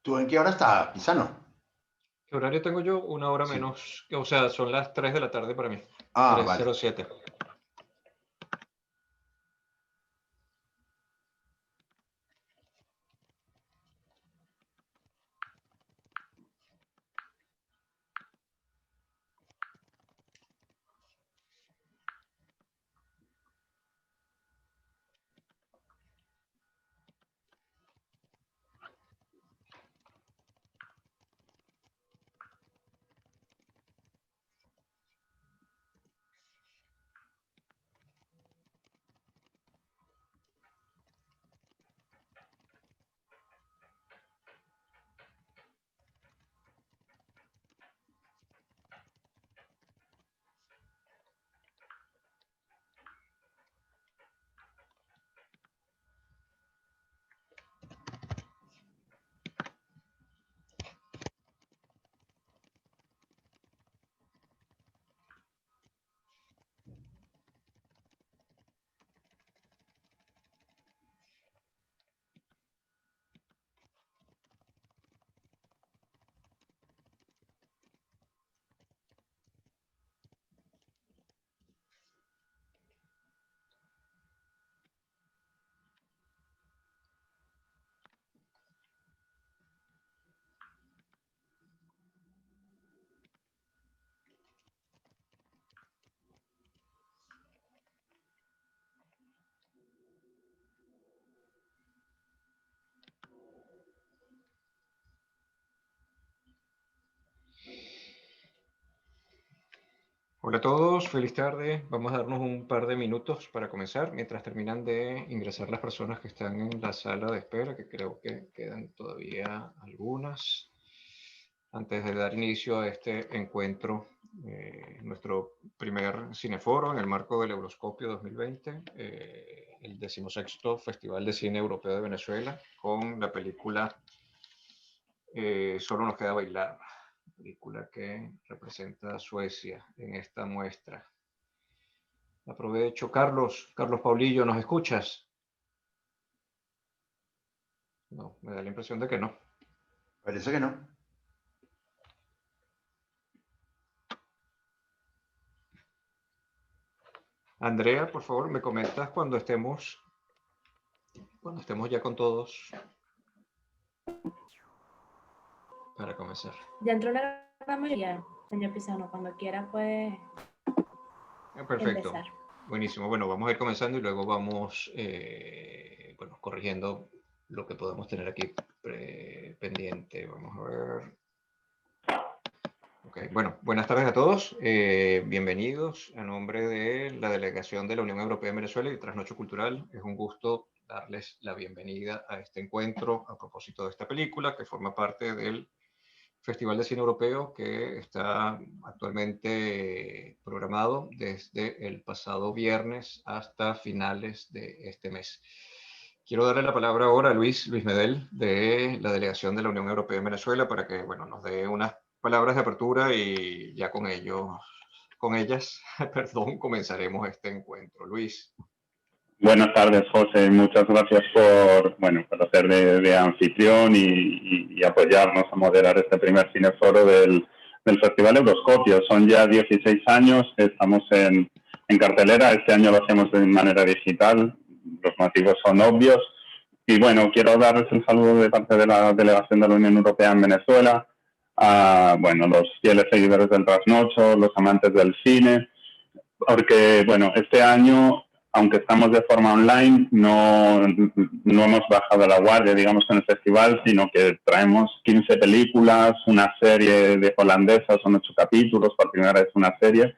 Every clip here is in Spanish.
¿Tú en qué hora estás, Pisano? ¿Qué horario tengo yo? Una hora Sí. menos. O sea, son las 3 de la tarde para mí. Ah, vale. 3:07. Hola a todos, feliz tarde. Vamos a darnos un par de minutos para comenzar, mientras terminan de ingresar las personas que están en la sala de espera, que creo que quedan todavía algunas. Antes de dar inicio a este encuentro, nuestro primer cineforo en el marco del Euroscopio 2020, el 16º Festival de Cine Europeo de Venezuela, con la película Solo nos queda bailar, película que representa a Suecia en esta muestra. Aprovecho, Carlos Paulillo, ¿nos escuchas? No, me da la impresión de que no. Parece que no. Andrea, por favor, me comentas cuando estemos ya con todos para comenzar. Ya entró la gran mayoría, señor Pisano, cuando quiera puede Perfecto. empezar. Buenísimo. Bueno, vamos a ir comenzando y luego vamos corrigiendo lo que podemos tener aquí pendiente. Vamos a ver. Okay. Bueno, buenas tardes a todos. Bienvenidos a nombre de la delegación de la Unión Europea en Venezuela y Trasnocho Cultural. Es un gusto darles la bienvenida a este encuentro a propósito de esta película que forma parte del Festival de Cine Europeo que está actualmente programado desde el pasado viernes hasta finales de este mes. Quiero darle la palabra ahora a Luis Medel de la delegación de la Unión Europea en Venezuela para que nos dé unas palabras de apertura y ya con ellas, perdón, comenzaremos este encuentro. Luis. Buenas tardes, José. Muchas gracias por hacer de anfitrión y apoyarnos a moderar este primer cineforo del Festival Euroscopio. Son ya 16 años, estamos en cartelera. Este año lo hacemos de manera digital, los motivos son obvios. Y bueno, quiero darles el saludo de parte de la delegación de la Unión Europea en Venezuela, a los fieles seguidores del trasnocho, los amantes del cine, porque este año, aunque estamos de forma online, no hemos bajado la guardia, digamos, con el festival, sino que traemos 15 películas, una serie de holandesa, son 8 capítulos, por primera vez una serie,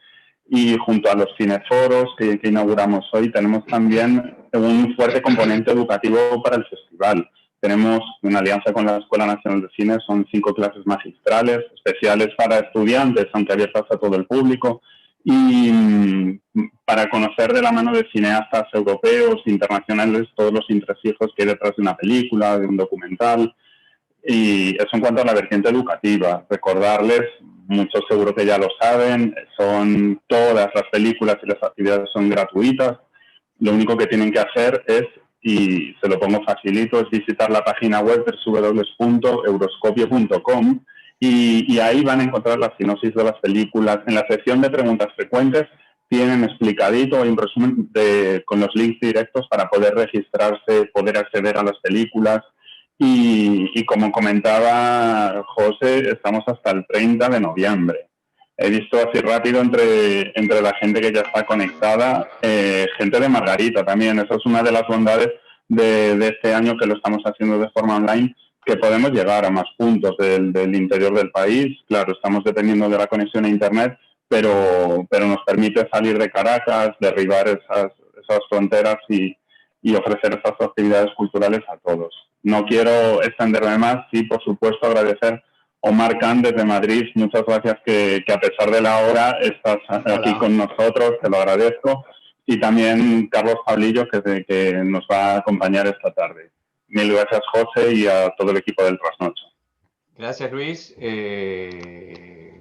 y junto a los cineforos que inauguramos hoy, tenemos también un fuerte componente educativo para el festival. Tenemos una alianza con la Escuela Nacional de Cine, son 5 clases magistrales, especiales para estudiantes, aunque abiertas a todo el público, y para conocer de la mano de cineastas europeos, internacionales, todos los entresijos que hay detrás de una película, de un documental. Y eso en cuanto a la vertiente educativa. Recordarles, muchos seguro que ya lo saben, son todas las películas y las actividades son gratuitas. Lo único que tienen que hacer es y se lo pongo facilito, es visitar la página web www.euroscopio.com y ahí van a encontrar la sinopsis de las películas. En la sección de preguntas frecuentes tienen explicadito, hay un resumen con los links directos para poder registrarse, poder acceder a las películas. Y como comentaba José, estamos hasta el 30 de noviembre. He visto así rápido entre la gente que ya está conectada, gente de Margarita también. Esa es una de las bondades de este año, que lo estamos haciendo de forma online, que podemos llegar a más puntos del interior del país. Claro, estamos dependiendo de la conexión a Internet, pero nos permite salir de Caracas, derribar esas fronteras y ofrecer esas actividades culturales a todos. No quiero extenderme más, sí, por supuesto, agradecer Omar Khan desde Madrid, muchas gracias que a pesar de la hora estás aquí con nosotros, te lo agradezco. Y también Carlos Pablillo, que nos va a acompañar esta tarde. Mil gracias, José, y a todo el equipo del Trasnocho. Gracias, Luis.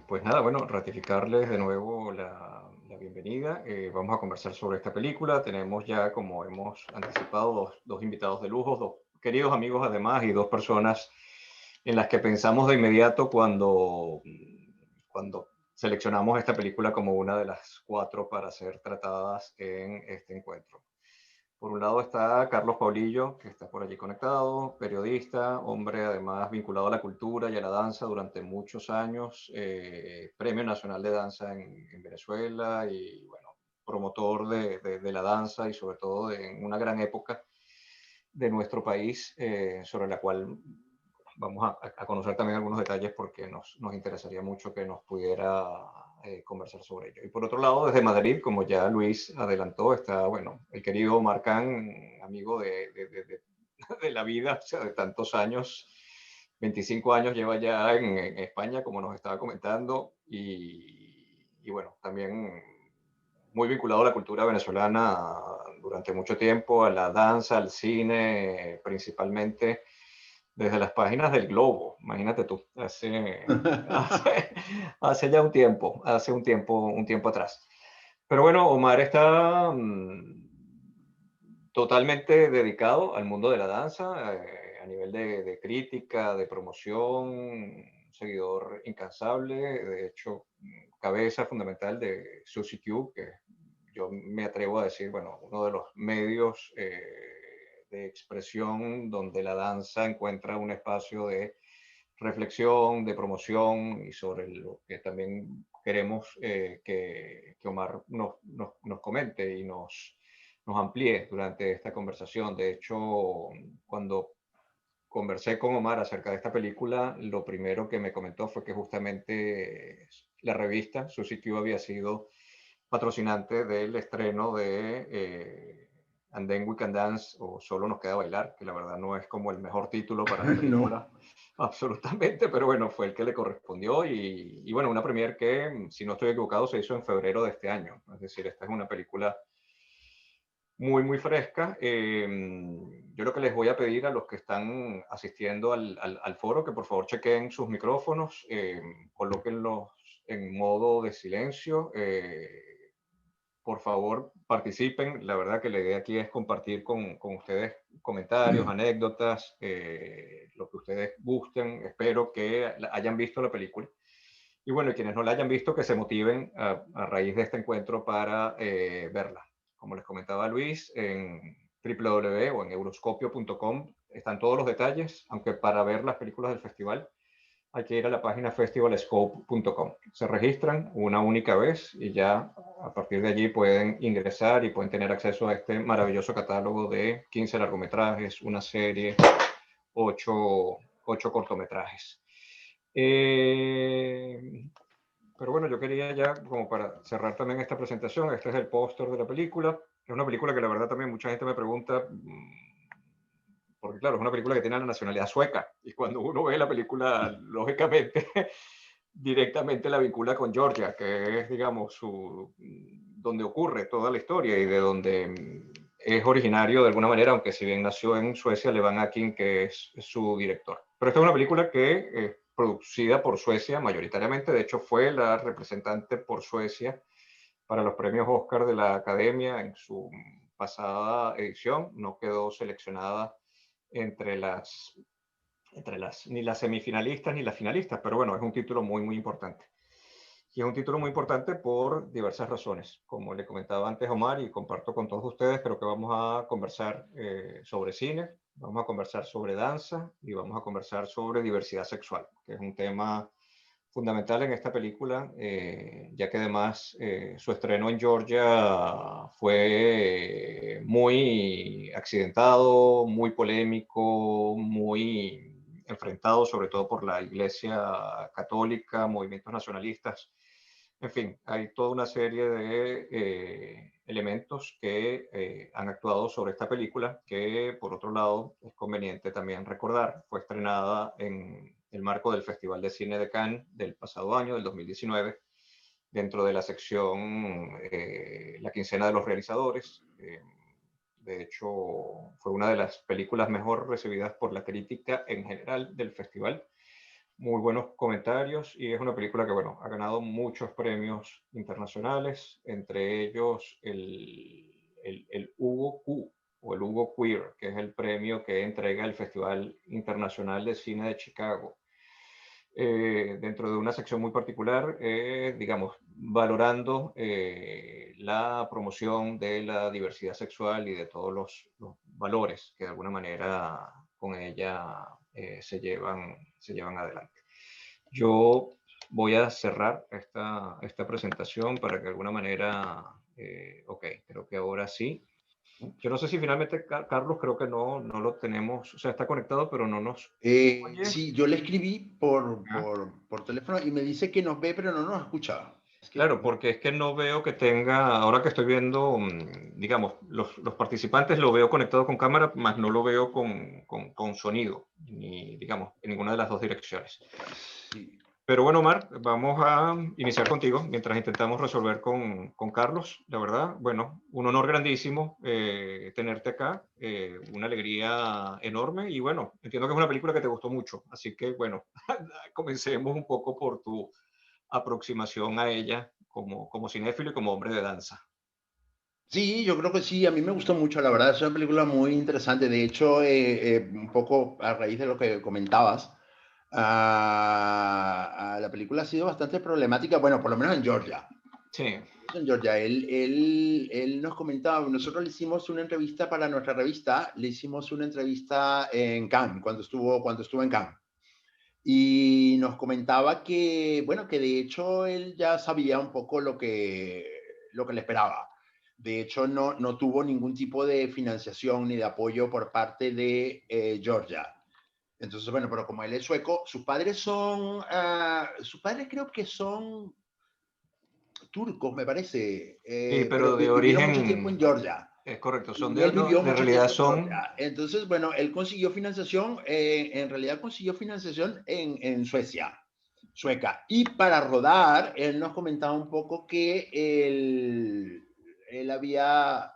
Pues nada, bueno, ratificarles de nuevo la bienvenida. Vamos a conversar sobre esta película. Tenemos ya, como hemos anticipado, dos invitados de lujo, dos queridos amigos además, y dos personas en las que pensamos de inmediato cuando seleccionamos esta película como una de las 4 para ser tratadas en este encuentro. Por un lado está Carlos Paulillo, que está por allí conectado, periodista, hombre además vinculado a la cultura y a la danza durante muchos años, Premio Nacional de Danza en Venezuela y bueno, promotor de la danza y sobre todo en una gran época de nuestro país, sobre la cual vamos a conocer también algunos detalles porque nos interesaría mucho que nos pudiera conversar sobre ello. Y por otro lado, desde Madrid, como ya Luis adelantó, está, bueno, el querido Omar Khan, amigo de la vida, o sea, de tantos años, 25 años lleva ya en España, como nos estaba comentando, y bueno, también muy vinculado a la cultura venezolana durante mucho tiempo, a la danza, al cine, principalmente desde las páginas del Globo, imagínate tú, hace ya un tiempo atrás. Pero bueno, Omar está totalmente dedicado al mundo de la danza, a nivel de crítica, de promoción, un seguidor incansable, de hecho, cabeza fundamental de Suzy Q, que yo me atrevo a decir, bueno, uno de los medios de expresión donde la danza encuentra un espacio de reflexión, de promoción y sobre lo que también queremos que Omar nos comente y nos amplíe durante esta conversación. De hecho, cuando conversé con Omar acerca de esta película, lo primero que me comentó fue que justamente la revista Suzy Q había sido patrocinante del estreno de And Then We Can Dance o Solo Nos Queda Bailar, que la verdad no es como el mejor título para la película, no. Absolutamente, pero bueno, fue el que le correspondió y bueno, una premiere que, si no estoy equivocado, se hizo en febrero de este año, es decir, esta es una película muy fresca. Yo lo que les voy a pedir a los que están asistiendo al foro, que por favor chequen sus micrófonos, colóquenlos en modo de silencio, por favor participen. La verdad que la idea aquí es compartir con ustedes comentarios, anécdotas, lo que ustedes gusten. Espero que hayan visto la película. Y bueno, quienes no la hayan visto, que se motiven a raíz de este encuentro para verla. Como les comentaba Luis, en www o en euroscopio.com están todos los detalles, aunque para ver las películas del festival hay que ir a la página festivalscope.com. Se registran una única vez y ya a partir de allí pueden ingresar y pueden tener acceso a este maravilloso catálogo de 15 largometrajes, una serie, 8 cortometrajes. Pero bueno, yo quería ya, como para cerrar también esta presentación, este es el póster de la película. Es una película que la verdad también mucha gente me pregunta, porque claro, es una película que tiene la nacionalidad sueca, y cuando uno ve la película, lógicamente, directamente la vincula con Georgia, que es, digamos, donde ocurre toda la historia y de donde es originario de alguna manera, aunque si bien nació en Suecia, Levan Akin, que es su director. Pero esta es una película que es producida por Suecia mayoritariamente, de hecho fue la representante por Suecia para los premios Oscar de la Academia en su pasada edición, no quedó seleccionada entre ni las semifinalistas ni las finalistas, pero bueno, es un título muy, muy importante. Y es un título muy importante por diversas razones. Como le comentaba antes Omar y comparto con todos ustedes, creo que vamos a conversar sobre cine, vamos a conversar sobre danza y vamos a conversar sobre diversidad sexual, que es un tema fundamental en esta película, ya que además su estreno en Georgia fue muy accidentado, muy polémico, muy enfrentado sobre todo por la Iglesia Católica, movimientos nacionalistas. En fin, hay toda una serie de elementos que han actuado sobre esta película, que por otro lado es conveniente también recordar, fue estrenada en el marco del Festival de Cine de Cannes del pasado año, del 2019, dentro de la sección La Quincena de los Realizadores. De hecho, fue una de las películas mejor recibidas por la crítica en general del festival. Muy buenos comentarios y es una película que, bueno, ha ganado muchos premios internacionales, entre ellos el Hugo Q o el Hugo Queer, que es el premio que entrega el Festival Internacional de Cine de Chicago. Dentro de una sección muy particular, digamos, valorando la promoción de la diversidad sexual y de todos los valores que de alguna manera con ella se llevan adelante. Yo voy a cerrar esta presentación para que de alguna manera, ok, creo que ahora sí. Yo no sé si finalmente, Carlos, creo que no lo tenemos, o sea, está conectado, pero no nos oye. Sí, yo le escribí Ah, por teléfono y me dice que nos ve, pero no nos escucha. Es que, claro, porque es que no veo que tenga, ahora que estoy viendo, digamos, los participantes lo veo conectado con cámara, más no lo veo con sonido, ni, digamos, en ninguna de las dos direcciones. sí. Pero bueno, Omar, vamos a iniciar contigo mientras intentamos resolver con Carlos. La verdad, bueno, un honor grandísimo tenerte acá, una alegría enorme y bueno, entiendo que es una película que te gustó mucho, así que bueno, comencemos un poco por tu aproximación a ella como cinéfilo y como hombre de danza. Sí, yo creo que sí, a mí me gustó mucho, la verdad, es una película muy interesante. De hecho, un poco a raíz de lo que comentabas, la película ha sido bastante problemática, bueno, por lo menos en Georgia. Sí, En Georgia, él nos comentaba, nosotros le hicimos una entrevista para nuestra revista, le hicimos una entrevista en Cannes, cuando estuvo en Cannes. Y nos comentaba que, bueno, que de hecho él ya sabía un poco lo que le esperaba. De hecho, no tuvo ningún tipo de financiación ni de apoyo por parte de Georgia. Entonces, bueno, pero como él es sueco, sus padres creo que son turcos, me parece, sí, pero pero de vivieron mucho tiempo en origen, Georgia. es correcto, son Y él vivió de mucho realidad tiempo en son, Georgia. Entonces, bueno, él consiguió financiación, en realidad consiguió financiación en Suecia, sueca. Y para rodar, él nos comentaba un poco que él había,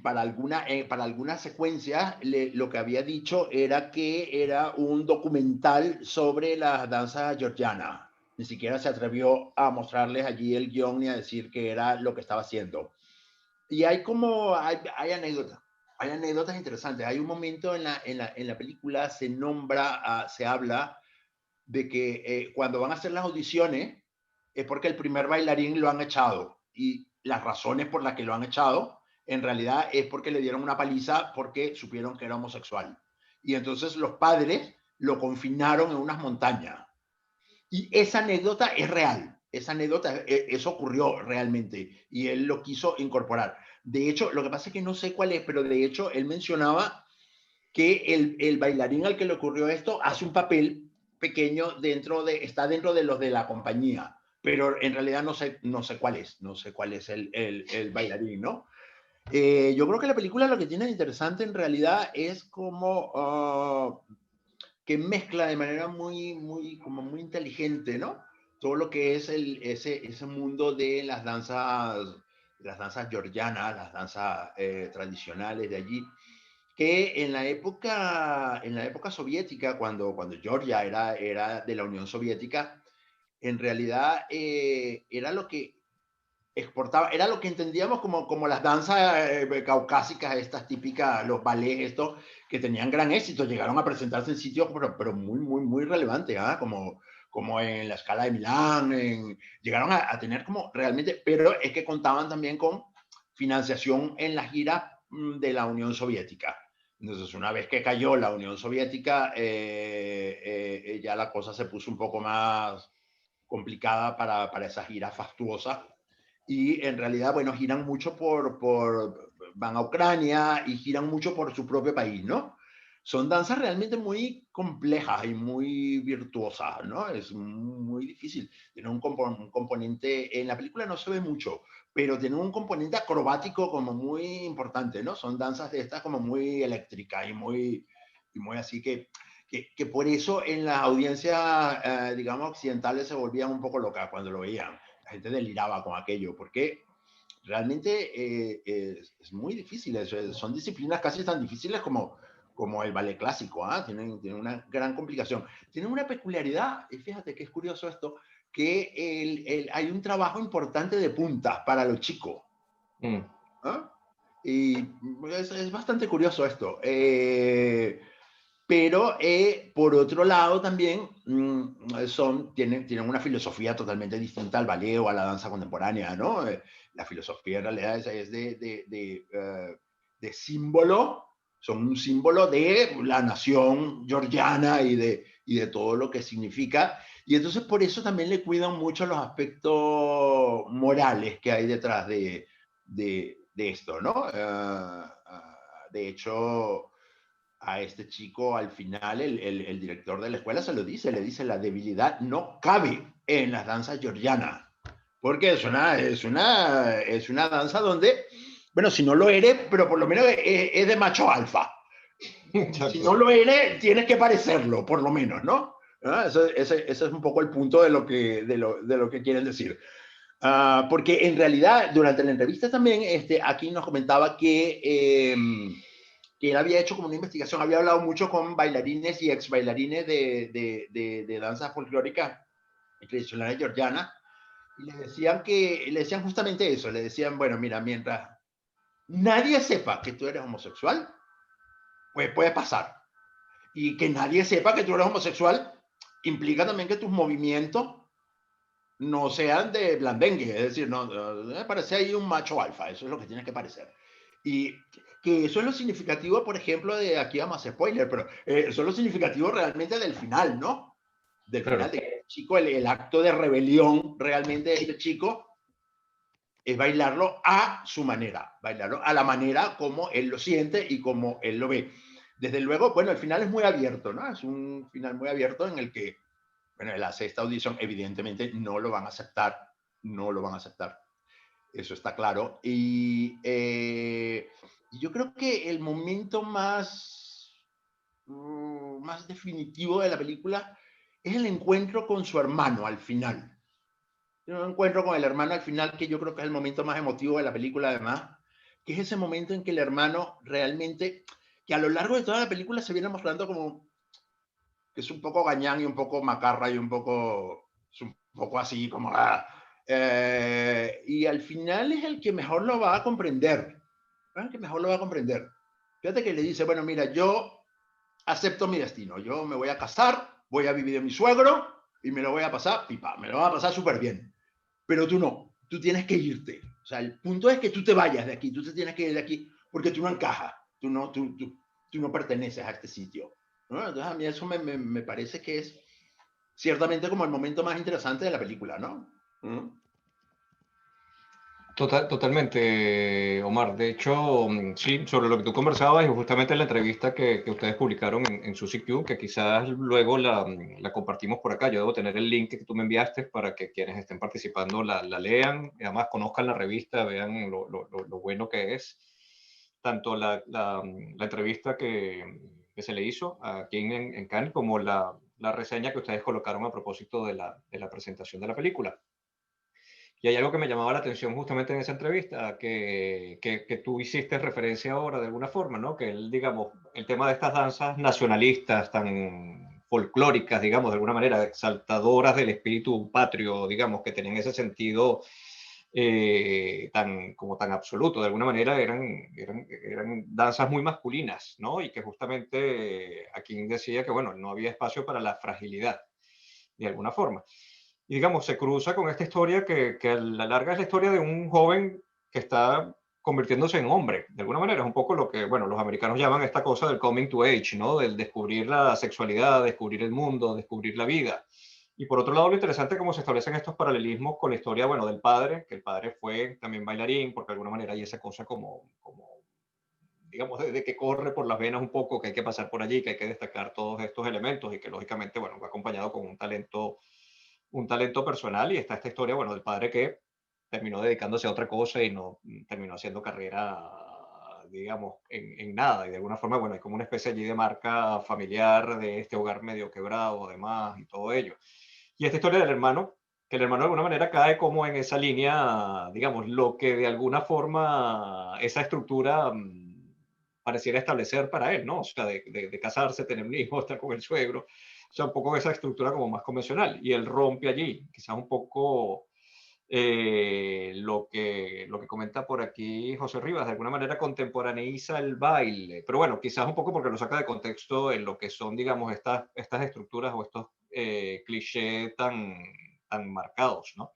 para alguna secuencia, lo que había dicho era que era un documental sobre la danza georgiana. Ni siquiera se atrevió a mostrarles allí el guión ni a decir que era lo que estaba haciendo. Y hay anécdotas interesantes. Hay un momento en la película, se habla de que cuando van a hacer las audiciones es porque el primer bailarín lo han echado. Y las razones por las que lo han echado, en realidad es porque le dieron una paliza porque supieron que era homosexual. Y entonces los padres lo confinaron en unas montañas. Y esa anécdota es real. Esa anécdota, eso ocurrió realmente. Y él lo quiso incorporar. De hecho, lo que pasa es que no sé cuál es, pero de hecho él mencionaba que el bailarín al que le ocurrió esto hace un papel pequeño está dentro de los de la compañía, pero en realidad no sé cuál es el bailarín, ¿no? Yo creo que la película lo que tiene de interesante en realidad es como que mezcla de manera como muy inteligente, ¿no? Todo lo que es ese mundo de las danzas georgianas, las danzas tradicionales de allí, que en la época soviética, cuando Georgia era de la Unión Soviética, en realidad era lo que exportaba, era lo que entendíamos como las danzas caucásicas, estas típicas, los ballets, estos, que tenían gran éxito, llegaron a presentarse en sitios, pero muy, muy, muy relevantes, ¿ah? Como en la Scala de Milán, llegaron a tener como realmente, pero es que contaban también con financiación en la gira de la Unión Soviética. Entonces, una vez que cayó la Unión Soviética, ya la cosa se puso un poco más complicada para esa gira fastuosa. Y en realidad, bueno, giran mucho van a Ucrania y giran mucho por su propio país, ¿no? Son danzas realmente muy complejas y muy virtuosas, ¿no? Es muy difícil. Tiene un componente, en la película no se ve mucho, pero tiene un componente acrobático como muy importante, ¿no? Son danzas de estas como muy eléctricas y muy así que por eso en las audiencias, digamos, occidentales se volvían un poco locas cuando lo veían. La gente deliraba con aquello, porque realmente es muy difícil. Son disciplinas casi tan difíciles como el ballet clásico. ¿Eh? Tienen una gran complicación. Tienen una peculiaridad, y fíjate que es curioso esto, que hay un trabajo importante de puntas para los chicos. ¿Eh? Y es bastante curioso esto. Pero por otro lado también tienen una filosofía totalmente distinta al ballet o a la danza contemporánea, ¿no? La filosofía en realidad es de símbolo, son un símbolo de la nación georgiana y de todo lo que significa. Y entonces por eso también le cuidan mucho los aspectos morales que hay detrás de esto, ¿no? De hecho, a este chico al final el director de la escuela se lo dice, le dice la debilidad no cabe en las danzas georgianas, porque es una danza donde, bueno, si no lo eres, pero por lo menos es de macho alfa. Si no lo eres, tienes que parecerlo, por lo menos, ¿no? Ese es un poco el punto de lo que quieren decir. Porque en realidad, durante la entrevista también, aquí nos comentaba que él había hecho como una investigación, había hablado mucho con bailarines y ex bailarines de danza folclórica tradicional georgiana, y le decían justamente eso, le decían, bueno, mira, mientras nadie sepa que tú eres homosexual, pues puede pasar. Y que nadie sepa que tú eres homosexual implica también que tus movimientos no sean de blandengue, es decir, no parece ahí un macho alfa, eso es lo que tiene que parecer. Y que eso es lo significativo, por ejemplo, de aquí vamos a hacer spoiler, pero eso es lo significativo realmente del final, ¿no? Del final de chico, el acto de rebelión realmente de este chico es bailarlo a su manera, bailarlo a la manera como él lo siente y como él lo ve. Desde luego, bueno, el final es muy abierto, ¿no? Es un final muy abierto en el que, bueno, él hace esta audición, evidentemente no lo van a aceptar, no lo van a aceptar. Eso está claro. Y yo creo que el momento más definitivo de la película es el encuentro con su hermano al final. Un encuentro con el hermano al final que yo creo que es el momento más emotivo de la película además, que es ese momento en que el hermano realmente, que a lo largo de toda la película se viene mostrando como que es un poco gañán y un poco macarra y un poco así como... y al final es el que mejor lo va a comprender. El que mejor lo va a comprender. Fíjate que le dice, bueno, mira, yo acepto mi destino. Yo me voy a casar, voy a vivir en mi suegro y me lo voy a pasar pipa, me lo voy a pasar súper bien. Pero tú no, tú tienes que irte. O sea, el punto es que tú te vayas de aquí, tú te tienes que ir de aquí porque tú no encajas, tú no perteneces a este sitio. ¿No? Entonces a mí eso me parece que es ciertamente como el momento más interesante de la película, ¿no? Totalmente, Omar. De hecho, sí, sobre lo que tú conversabas y justamente en la entrevista que ustedes publicaron en SushiQ, que quizás luego la compartimos por acá. Yo debo tener el link que tú me enviaste para que quienes estén participando la lean y además conozcan la revista, vean lo bueno que es. Tanto la entrevista que se le hizo aquí en Cannes como la reseña que ustedes colocaron a propósito de la presentación de la película. Y hay algo que me llamaba la atención justamente en esa entrevista, que tú hiciste referencia ahora de alguna forma, ¿no? Que digamos, el tema de estas danzas nacionalistas tan folclóricas, digamos, de alguna manera, exaltadoras del espíritu patrio, digamos, que tenían ese sentido como tan absoluto. De alguna manera eran danzas muy masculinas, ¿no? Y que justamente Akin decía que, bueno, no había espacio para la fragilidad, de alguna forma. Y digamos, se cruza con esta historia que a la larga es la historia de un joven que está convirtiéndose en hombre. De alguna manera es un poco lo que, bueno, los americanos llaman esta cosa del coming to age, ¿no? Del descubrir la sexualidad, descubrir el mundo, descubrir la vida. Y por otro lado, lo interesante es cómo se establecen estos paralelismos con la historia, bueno, del padre, que el padre fue también bailarín, porque de alguna manera hay esa cosa como digamos, de que corre por las venas un poco, que hay que pasar por allí, que hay que destacar todos estos elementos y que lógicamente, bueno, va acompañado con un talento personal. Y está esta historia, bueno, del padre que terminó dedicándose a otra cosa y no terminó haciendo carrera, digamos, en nada. Y de alguna forma, bueno, hay como una especie allí de marca familiar de este hogar medio quebrado, además, y todo ello. Y esta historia del hermano, que el hermano de alguna manera cae como en esa línea, digamos, lo que de alguna forma esa estructura pareciera establecer para él, ¿no? O sea, de casarse, tener un hijo, estar con el suegro, o sea, un poco esa estructura como más convencional. Y él rompe allí, quizás un poco lo que comenta por aquí José Rivas, de alguna manera contemporaneiza el baile, pero bueno, quizás un poco porque lo saca de contexto en lo que son, digamos, estas estructuras o estos clichés tan marcados, ¿no?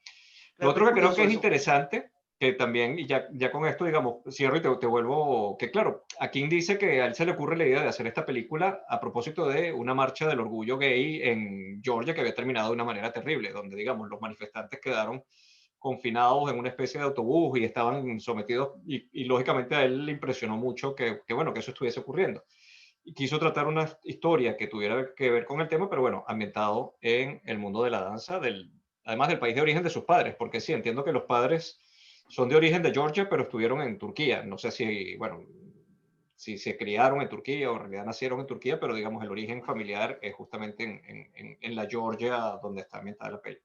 Lo Claro, pero otro es que creo que curioso es eso. interesante, que también, y ya con esto, digamos, cierro y te vuelvo, que claro, a King dice que a él se le ocurre la idea de hacer esta película a propósito de una marcha del orgullo gay en Georgia que había terminado de una manera terrible, donde, digamos, los manifestantes quedaron confinados en una especie de autobús y estaban sometidos, y lógicamente a él le impresionó mucho bueno, que eso estuviese ocurriendo. Y quiso tratar una historia que tuviera que ver con el tema, pero bueno, ambientado en el mundo de la danza, además del país de origen de sus padres, porque sí, entiendo que los padres son de origen de Georgia, pero estuvieron en Turquía. No sé si, bueno, si se criaron en Turquía o en realidad nacieron en Turquía, pero digamos el origen familiar es justamente en la Georgia donde está ambientada la peli.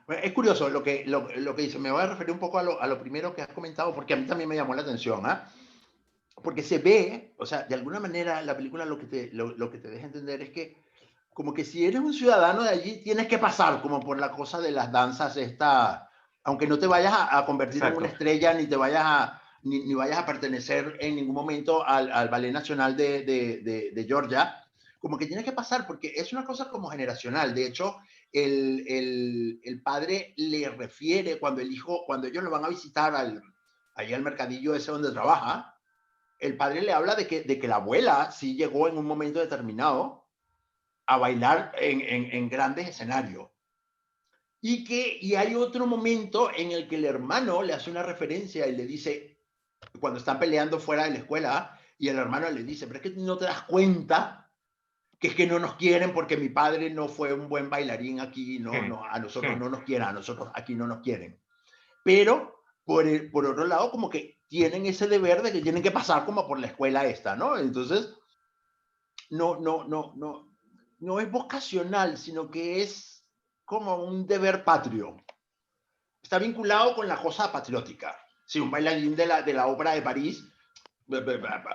Es curioso lo que dice. Me voy a referir un poco a lo primero que has comentado, porque a mí también me llamó la atención, ¿ah? Porque se ve, o sea, de alguna manera la película lo que te deja entender es que como que si eres un ciudadano de allí, tienes que pasar como por la cosa de las danzas esta, aunque no te vayas a convertir en una Exacto. estrella, ni vayas a pertenecer en ningún momento al Ballet Nacional de Georgia, como que tienes que pasar, porque es una cosa como generacional. De hecho, el padre le refiere cuando el hijo, cuando ellos lo van a visitar ahí al mercadillo ese donde trabaja, el padre le habla de que la abuela sí llegó en un momento determinado a bailar en grandes escenarios. Y hay otro momento en el que el hermano le hace una referencia y le dice, cuando están peleando fuera de la escuela, y el hermano le dice, pero es que no te das cuenta que es que no nos quieren porque mi padre no fue un buen bailarín aquí, a nosotros no nos quieren, a nosotros aquí no nos quieren. Pero por otro lado, como que tienen ese deber de que tienen que pasar como por la escuela esta, ¿no? Entonces, no es vocacional, sino que es como un deber patrio. Está vinculado con la cosa patriótica. Si un bailarín de la ópera de París,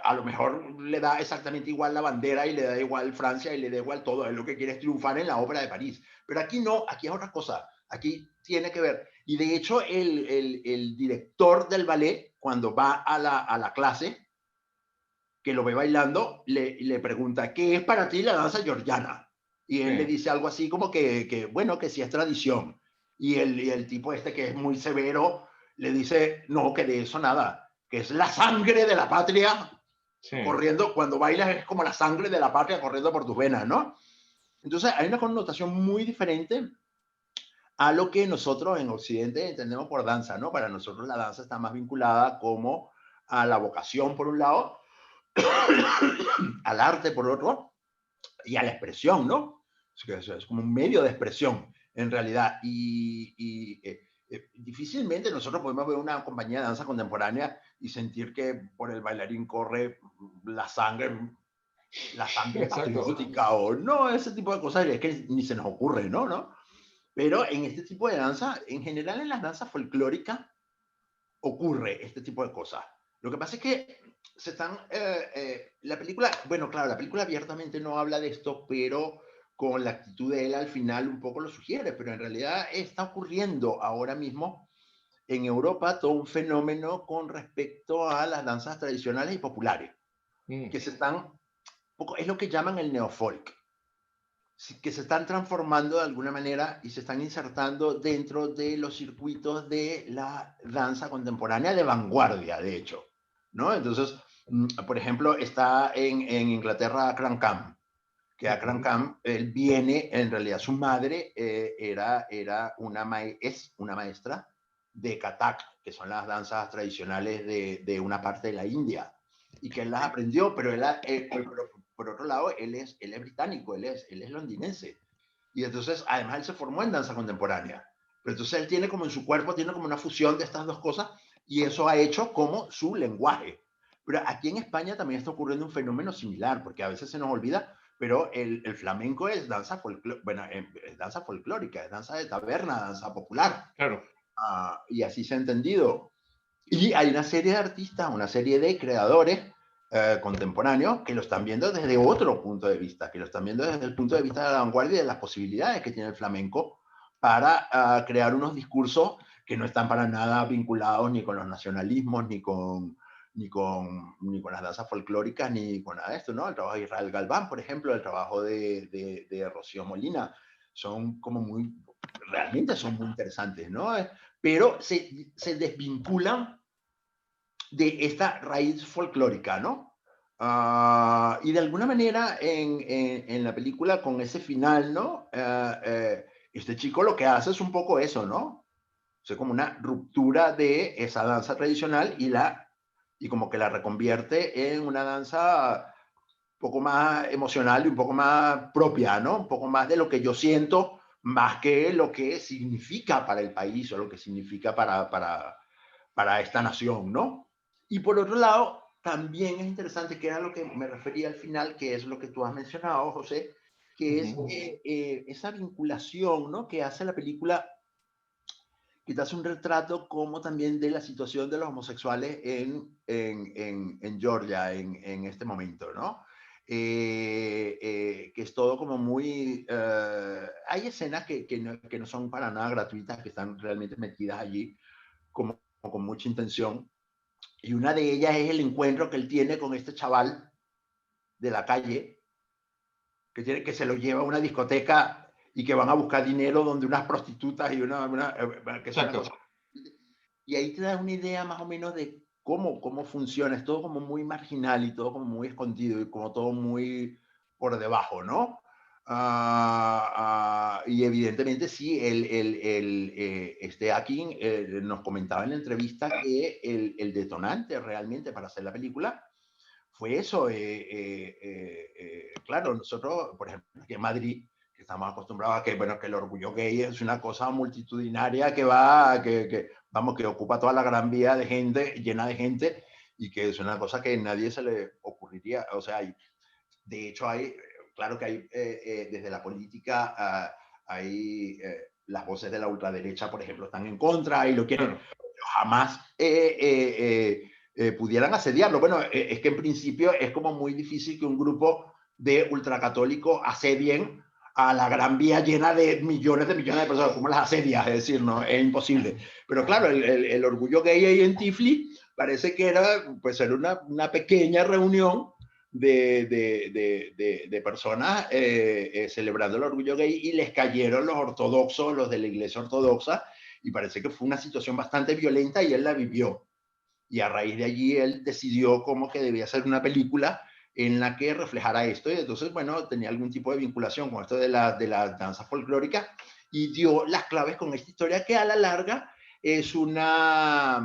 a lo mejor le da exactamente igual la bandera y le da igual Francia y le da igual todo. Es lo que quiere es triunfar en la ópera de París. Pero aquí no, aquí es otra cosa. Aquí tiene que ver. Y de hecho, el director del ballet, cuando va a la clase, que lo ve bailando, le pregunta, ¿qué es para ti la danza georgiana? Y él le Sí. dice algo así como bueno, que sí es tradición. Y el tipo este que es muy severo le dice, no, que de eso nada, que es la sangre de la patria Sí. corriendo, cuando bailas es como la sangre de la patria corriendo por tus venas, ¿no? Entonces hay una connotación muy diferente a lo que nosotros en Occidente entendemos por danza, ¿no? Para nosotros la danza está más vinculada como a la vocación por un lado, al arte por otro, y a la expresión, ¿no? Es como un medio de expresión, en realidad. Difícilmente nosotros podemos ver una compañía de danza contemporánea y sentir que por el bailarín corre la sangre, la sangre Exacto. patriótica o no, ese tipo de cosas es que ni se nos ocurre, ¿no? Pero en este tipo de danza, en general en las danzas folclóricas, ocurre este tipo de cosas. Lo que pasa es que la película, bueno, claro, la película abiertamente no habla de esto, pero con la actitud de él al final un poco lo sugiere, pero en realidad está ocurriendo ahora mismo en Europa todo un fenómeno con respecto a las danzas tradicionales y populares, que se están, es lo que llaman el neofolk, que se están transformando de alguna manera y se están insertando dentro de los circuitos de la danza contemporánea de vanguardia, de hecho, ¿no? Entonces, por ejemplo, está en Inglaterra Akram Khan, que Akram Khan, él viene, en realidad su madre es una maestra de Kathak, que son las danzas tradicionales de una parte de la India, y que él las aprendió, pero por otro lado, él es británico, él es londinense, y entonces, además, él se formó en danza contemporánea, pero entonces él tiene como en su cuerpo, tiene como una fusión de estas dos cosas, y eso ha hecho como su lenguaje. Pero aquí en España también está ocurriendo un fenómeno similar, porque a veces se nos olvida, pero el flamenco es danza folclórica, bueno, es danza folclórica, es danza de taberna, danza popular. Claro. Y así se ha entendido. Y hay una serie de artistas, una serie de creadores contemporáneos que lo están viendo desde otro punto de vista, que lo están viendo desde el punto de vista de la vanguardia y de las posibilidades que tiene el flamenco para crear unos discursos que no están para nada vinculados ni con los nacionalismos, ni con las danzas folclóricas, ni con nada de esto, ¿no? El trabajo de Israel Galván, por ejemplo, el trabajo de Rocío Molina, son como realmente son muy interesantes, ¿no? Pero se desvinculan de esta raíz folclórica, ¿no? Y de alguna manera en la película, con ese final, ¿no? Este chico lo que hace es un poco eso, ¿no? O sea, como una ruptura de esa danza tradicional y como que la reconvierte en una danza un poco más emocional y un poco más propia, ¿no? Un poco más de lo que yo siento, más que lo que significa para el país o lo que significa para esta nación, ¿no? Y por otro lado, también es interesante, que era lo que me refería al final, que es lo que tú has mencionado, José, que es esa vinculación, ¿no? Que hace la película, que te hace un retrato como también de la situación de los homosexuales en Georgia en este momento, ¿no? Que es todo como muy... hay escenas que no son para nada gratuitas, que están realmente metidas allí como con mucha intención. Y una de ellas es el encuentro que él tiene con este chaval de la calle, que se lo lleva a una discoteca y que van a buscar dinero donde unas prostitutas y que es una cosa. Y ahí te das una idea más o menos de cómo funciona. Es todo como muy marginal y todo como muy escondido y como todo muy por debajo, ¿no? Y evidentemente sí, este Akin nos comentaba en la entrevista que el detonante realmente para hacer la película fue eso. Claro, nosotros, por ejemplo, aquí en Madrid, que estamos acostumbrados a que, bueno, que el orgullo gay es una cosa multitudinaria que ocupa toda la Gran Vía de gente, llena de gente, y que es una cosa que a nadie se le ocurriría. O sea, de hecho claro que hay, desde la política, hay las voces de la ultraderecha, por ejemplo, están en contra y lo quieren, pero jamás pudieran asediarlo. Bueno, es que en principio es como muy difícil que un grupo de ultracatólicos asedien a la Gran Vía llena de millones de personas. ¿Cómo las asedias? Es decir, no, es imposible. Pero claro, el orgullo gay ahí en Tiflis parece que era una pequeña reunión de personas celebrando el orgullo gay, y les cayeron los ortodoxos, los de la iglesia ortodoxa, y parece que fue una situación bastante violenta y él la vivió. Y a raíz de allí él decidió como que debía hacer una película en la que reflejara esto, y entonces, bueno, tenía algún tipo de vinculación con esto de la danza folclórica, y dio las claves con esta historia, que a la larga es una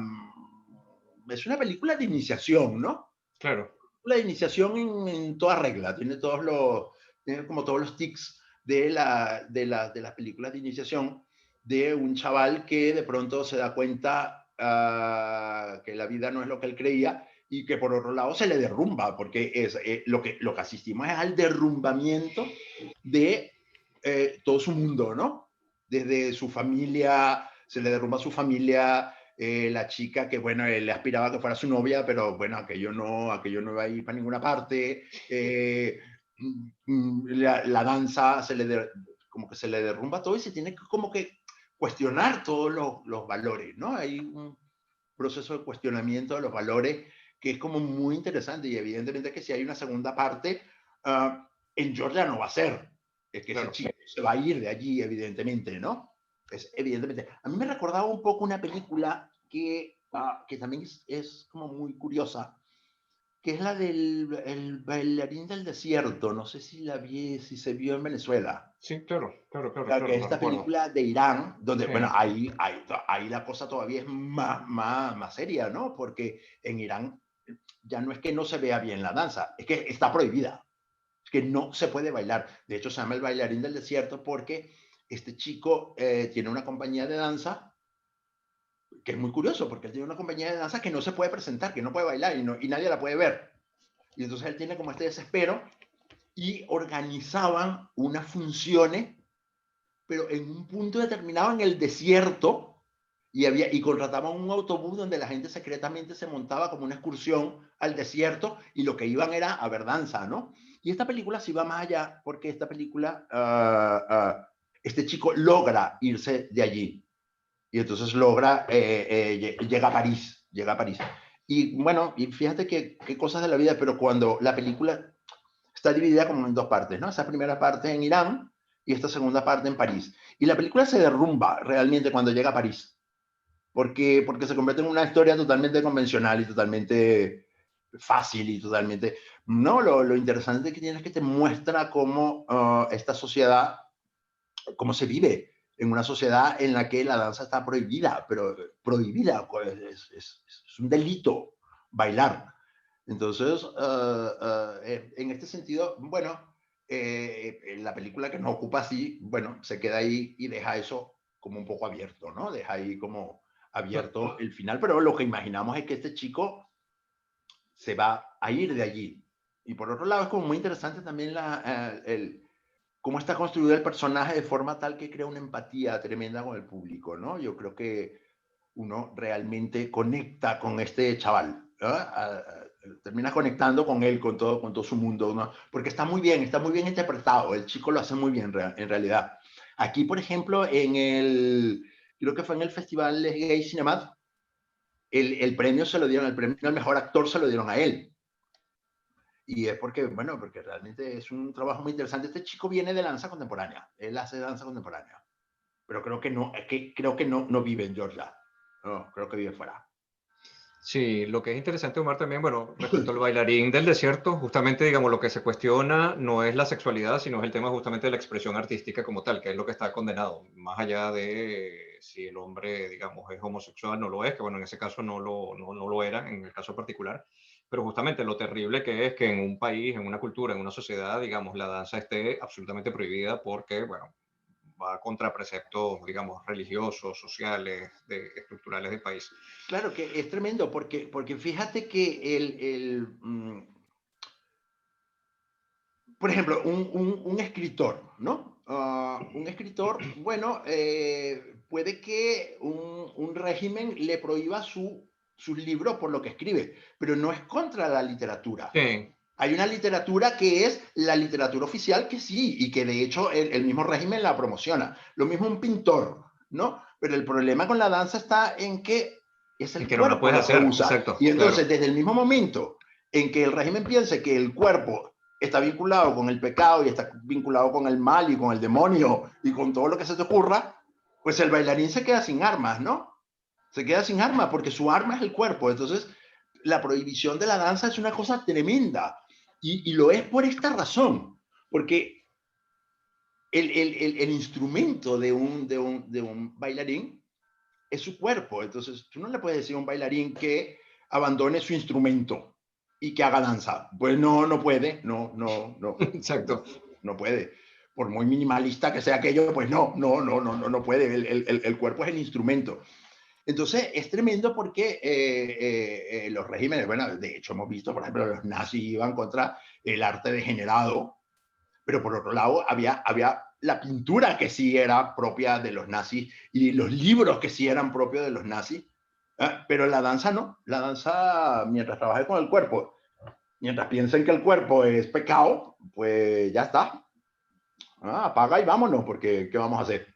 película de iniciación, ¿no? Claro. La iniciación en toda regla, tiene como todos los tics de las películas de iniciación, de un chaval que de pronto se da cuenta que la vida no es lo que él creía, y que por otro lado se le derrumba, porque es lo que asistimos es al derrumbamiento de todo su mundo, ¿no? Desde su familia, se le derrumba su familia. La chica que, bueno, él aspiraba a que fuera su novia, pero bueno, aquello no iba a ir para ninguna parte. La danza como que se le derrumba todo, y se tiene como que cuestionar todos los valores, ¿no? Hay un proceso de cuestionamiento de los valores que es como muy interesante y evidentemente que si hay una segunda parte, en Georgia no va a ser. Es que Claro. ese chico se va a ir de allí, evidentemente, ¿no? Es evidentemente. A mí me recordaba un poco una película que también es como muy curiosa, que es la del el bailarín del desierto. No sé si la vi, si se vio en Venezuela. Sí, claro, claro, claro, Claro, que claro, es lo esta recuerdo. película de Irán, donde, Sí, bueno, ahí la cosa todavía es más seria, ¿no? Porque en Irán ya no es que no se vea bien la danza, es que está prohibida, es que no se puede bailar. De hecho, se llama el bailarín del desierto porque este chico tiene una compañía de danza que es muy curioso, porque él tiene una compañía de danza que no se puede presentar, que no puede bailar y nadie la puede ver. Y entonces él tiene como este desespero y organizaban unas funciones, pero en un punto determinado en el desierto, y contrataban un autobús donde la gente secretamente se montaba como una excursión al desierto y lo que iban era a ver danza, ¿no? Y esta película sí va más allá porque esta película, este chico logra irse de allí y entonces llega a París. Y bueno, y fíjate qué cosas de la vida, pero cuando la película está dividida como en dos partes, ¿no? Esa primera parte en Irán y esta segunda parte en París. Y la película se derrumba realmente cuando llega a París, porque se convierte en una historia totalmente convencional y totalmente fácil y totalmente... No, lo interesante que tiene es que te muestra cómo esta sociedad, cómo se vive en una sociedad en la que la danza está prohibida, pero prohibida, pues, es un delito bailar. Entonces, en este sentido, bueno, la película que no ocupa así, bueno, se queda ahí y deja eso como un poco abierto, ¿no? Deja ahí como abierto el final, pero lo que imaginamos es que este chico se va a ir de allí. Y por otro lado, es como muy interesante también cómo está construido el personaje de forma tal que crea una empatía tremenda con el público, ¿no? Yo creo que uno realmente conecta con este chaval, ¿no? Termina conectando con él, con todo su mundo, ¿no? Porque está muy bien interpretado, el chico lo hace muy bien en realidad. Aquí, por ejemplo, creo que fue en el Festival Gay Cinemat, el premio se lo dieron, el premio al mejor actor se lo dieron a él. Y es porque, bueno, porque realmente es un trabajo muy interesante. Este chico viene de la danza contemporánea, él hace danza contemporánea, pero creo que no vive en Georgia, no, creo que vive fuera. sí, lo que es interesante, Omar, también, bueno, respecto al bailarín del desierto, justamente, digamos, lo que se cuestiona no es la sexualidad, sino es el tema justamente de la expresión artística como tal, que es lo que está condenado, más allá de si el hombre, digamos, es homosexual, no lo es, que bueno, en ese caso no lo era, en el caso particular, pero justamente lo terrible que es que en un país, en una cultura, en una sociedad, digamos, la danza esté absolutamente prohibida porque, bueno, va contra preceptos, digamos, religiosos, sociales, estructurales del país. Claro que es tremendo, porque fíjate que por ejemplo, un escritor, ¿no? Un escritor, bueno, puede que un régimen le prohíba sus libros por lo que escribe, pero no es contra la literatura. Sí, Hay una literatura que es la literatura oficial que sí, y que de hecho el mismo régimen la promociona. Lo mismo un pintor, ¿no? Pero el problema con la danza está en que es y el que no la cuerpo puedes lo que hacer, usa. exacto, Y claro. entonces, desde el mismo momento en que el régimen piense que el cuerpo está vinculado con el pecado y está vinculado con el mal y con el demonio y con todo lo que se te ocurra, pues el bailarín se queda sin armas, ¿no? Se queda sin armas porque su arma es el cuerpo. Entonces, la prohibición de la danza es una cosa tremenda. Y lo es por esta razón, porque el instrumento de un bailarín es su cuerpo. Entonces, tú no le puedes decir a un bailarín que abandone su instrumento y que haga danza. Pues no puede, Exacto. no puede. Por muy minimalista que sea aquello, pues no puede. El cuerpo es el instrumento. Entonces, es tremendo porque los regímenes, bueno, de hecho hemos visto, por ejemplo, los nazis iban contra el arte degenerado, pero por otro lado había la pintura que sí era propia de los nazis y los libros que sí eran propios de los nazis, pero la danza no. La danza, mientras trabaje con el cuerpo, mientras piensen que el cuerpo es pecado, pues ya está. Apaga y vámonos, porque ¿qué vamos a hacer?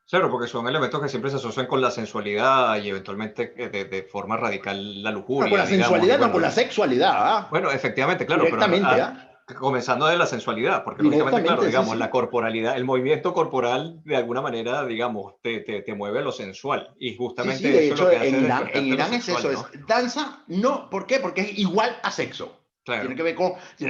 Claro, porque son elementos que siempre se asocian con la sensualidad y eventualmente de forma radical la No, con lujuria, la digamos. Y sensualidad, no, con bueno, la sexualidad, ¿ah? bueno, efectivamente, claro, pero Directamente, ¿ah? comenzando de la sensualidad, porque lógicamente, claro, Directamente, sí, digamos, sí. la corporalidad, el movimiento corporal de alguna manera, digamos, te mueve a lo sensual. Y Sí, sí, justamente de eso lo hecho que hace es En despertarte lo Irán es eso, sexual, es ¿no? danza, no, ¿por qué? Porque es igual a sexo. Claro, Tiene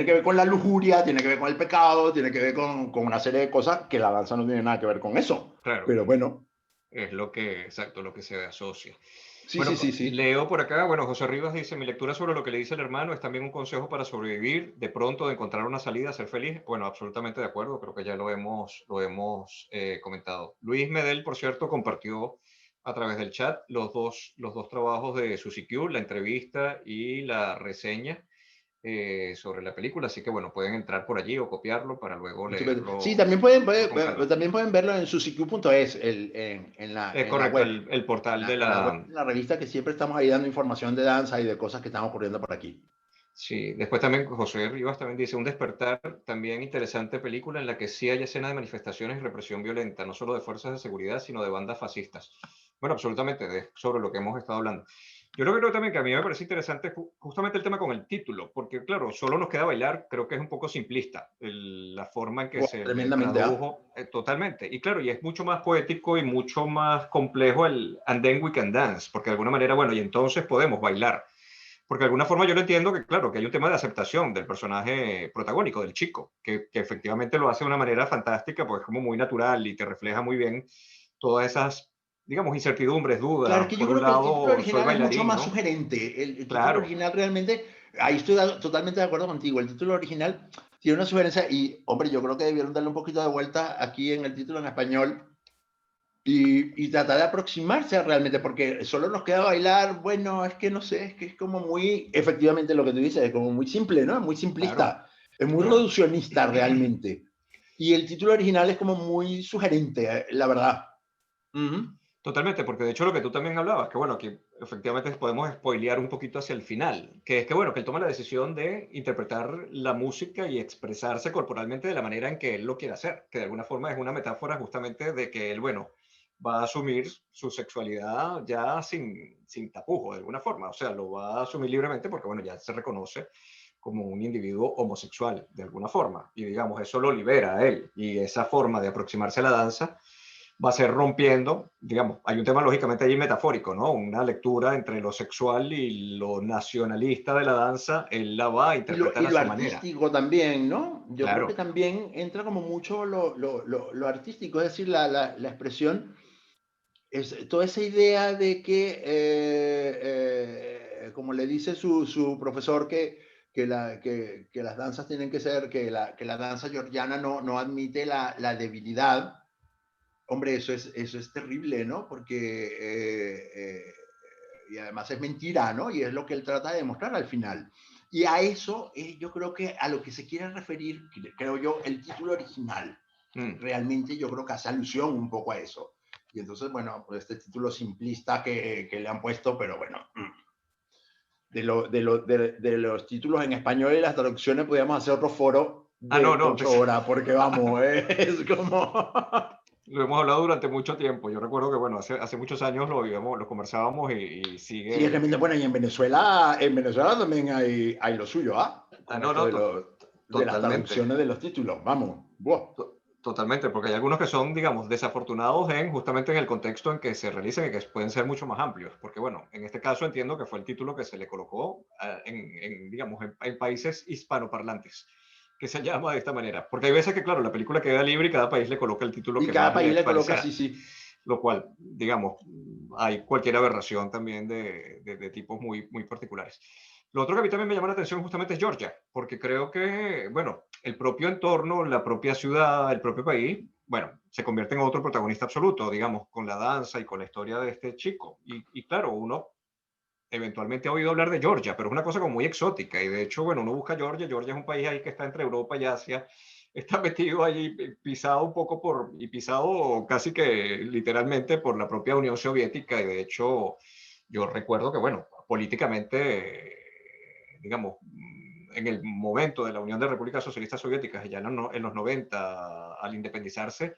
que ver con la lujuria, tiene que ver con el pecado, tiene que ver con una serie de cosas que la danza no tiene nada que ver con eso. claro. Pero bueno, Es lo que, exacto, lo que se asocia. sí, sí, Bueno, sí, sí. leo por acá, bueno, José Rivas dice, mi lectura sobre lo que le dice el hermano es también un consejo para sobrevivir, de pronto, de encontrar una salida, ser feliz. Bueno, absolutamente de acuerdo, creo que ya lo hemos comentado. Luis Medel, por cierto, compartió a través del chat los dos trabajos de Suzy Q, la entrevista y la reseña sobre la película, así que bueno, pueden entrar por allí o copiarlo para luego Sí, leerlo mejor con calma. también pueden verlo en susiq.es, Es en la correcto, web. el portal de En la web, la, en la revista que siempre estamos ahí dando información de danza y de cosas que están ocurriendo por aquí. Sí, después también José Rivas también dice, un despertar, también interesante película en la que sí hay escenas de manifestaciones y represión violenta, no solo de fuerzas de seguridad, sino de bandas fascistas. Bueno, absolutamente, sobre lo que hemos estado hablando. Yo creo también que a mí me parece interesante justamente el tema con el título, porque claro, solo nos queda bailar, creo que es un poco simplista la forma en que Wow, se le tremendamente, ¿ah? tradujo totalmente. Y claro, y es mucho más poético y mucho más complejo el And Then We Can Dance, porque de alguna manera, bueno, y entonces podemos bailar. Porque de alguna forma yo lo entiendo que, claro, que hay un tema de aceptación del personaje protagónico, del chico, que efectivamente lo hace de una manera fantástica, porque es como muy natural y te refleja muy bien todas esas, digamos, incertidumbres, Claro, es dudas. que yo Por un creo que el título lado, soy original es mucho bailarín, más ¿no? sugerente. El título Claro, original realmente, ahí estoy totalmente de acuerdo contigo. El título original tiene una sugerencia y, hombre, yo creo que debieron darle un poquito de vuelta aquí en el título en español y tratar de aproximarse realmente, porque solo nos queda bailar, bueno, es que no sé, es que es como muy, efectivamente lo que tú dices, es como muy simple, ¿no? Muy claro, simplista, es muy claro. reduccionista realmente. Y el título original es como muy sugerente, la verdad. Ujú. Totalmente, porque de hecho lo que tú también hablabas, que bueno, aquí efectivamente podemos spoilear un poquito hacia el final, que es que bueno, que él toma la decisión de interpretar la música y expresarse corporalmente de la manera en que él lo quiere hacer, que de alguna forma es una metáfora justamente de que él, bueno, va a asumir su sexualidad ya sin tapujo, de alguna forma, o sea, lo va a asumir libremente porque bueno, ya se reconoce como un individuo homosexual, de alguna forma, y digamos, eso lo libera a él, y esa forma de aproximarse a la danza va a ser rompiendo, digamos, hay un tema lógicamente allí metafórico, ¿no? Una lectura entre lo sexual y lo nacionalista de la danza, él la va a interpretar Y a lo su manera. artístico también, ¿no? Yo creo que Claro, también entra como mucho lo artístico, es decir, la expresión, es toda esa idea de que, como le dice su profesor, que las danzas tienen que ser, que la danza georgiana no admite la debilidad. Hombre, eso es terrible, ¿no? Porque, y además es mentira, ¿no? Y es lo que él trata de demostrar al final. Y a eso, yo creo que a lo que se quiere referir, creo yo, el título original. Realmente yo creo que hace alusión un poco a eso. Y entonces, bueno, pues este título simplista que le han puesto, pero bueno, de los títulos en español y las traducciones podríamos hacer otro foro no, de no, 8 horas, porque vamos, es como... lo hemos hablado durante mucho tiempo. Yo recuerdo que, bueno, hace muchos años lo conversábamos y Sí, es realmente sigue. bueno. Y en Venezuela también hay lo suyo, ¿ah? Con No, esto no, de las totalmente. traducciones de los títulos. Vamos. Buah. Totalmente, porque hay algunos que son, digamos, desafortunados justamente en el contexto en que se realizan y que pueden ser mucho más amplios. Porque, bueno, en este caso entiendo que fue el título que se le colocó digamos, en países hispanoparlantes, que se llama de esta manera. Porque hay veces que, claro, la película queda libre y cada país le coloca el título Y que cada más país le le coloca, parecerá. sí, sí. Lo cual, digamos, hay cualquier aberración también de tipos muy particulares. Lo otro que a mí también me llama la atención justamente es Georgia, porque creo que, bueno, el propio entorno, la propia ciudad, el propio país, bueno, se convierte en otro protagonista absoluto, digamos, con la danza y con la historia de este chico. Y claro, uno eventualmente ha oído hablar de Georgia, pero es una cosa como muy exótica. Y de hecho, bueno, uno busca Georgia. Georgia es un país ahí que está entre Europa y Asia. Está metido allí, pisado un poco y pisado casi que literalmente por la propia Unión Soviética. Y de hecho, yo recuerdo que, bueno, políticamente, digamos, en el momento de la Unión de Repúblicas Socialistas Soviéticas, ya en los 90, al independizarse,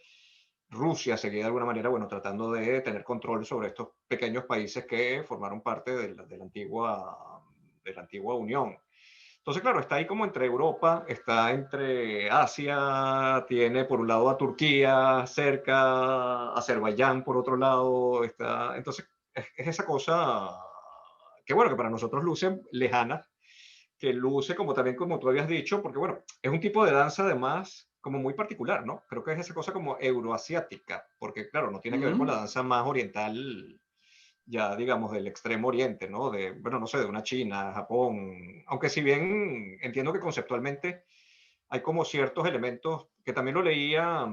Rusia seguía de alguna manera, bueno, tratando de tener control sobre estos pequeños países que formaron parte de la antigua Unión. Entonces, claro, está ahí como entre Europa, está entre Asia, tiene por un lado a Turquía cerca, Azerbaiyán por otro lado, está, entonces es esa cosa que bueno, que para nosotros luce lejana, que luce como también como tú habías dicho, porque bueno, es un tipo de danza además como muy particular, ¿no? Creo que es esa cosa como euroasiática, porque claro, no tiene que ver con la Mm, danza más oriental, ya digamos del extremo oriente, ¿no? De, bueno, no sé, de una China, Japón, aunque si bien entiendo que conceptualmente hay como ciertos elementos que también lo leía,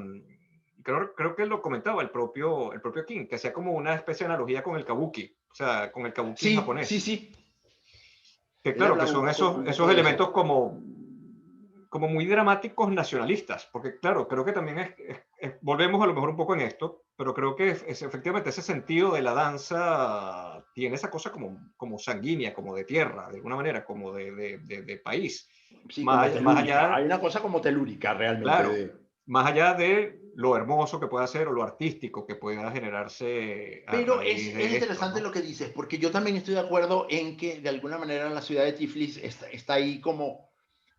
creo que lo comentaba el propio King, que hacía como una especie de analogía con el kabuki, o sea, con el kabuki sí, sí, japonés, sí. que Él claro, que hablaba son un poco esos de eso. elementos como, como muy dramáticos nacionalistas, porque claro, creo que también volvemos a lo mejor un poco en esto, pero creo que efectivamente ese sentido de la danza tiene esa cosa como, como sanguínea, como de tierra, de alguna manera, como de país, Sí, como más telúrica. allá, Hay una cosa como telúrica realmente. claro, más allá de lo hermoso que pueda ser o lo artístico que pueda generarse a Pero raíz es de esto, interesante ¿no? lo que dices, porque yo también estoy de acuerdo en que de alguna manera la ciudad de Tiflis está ahí como,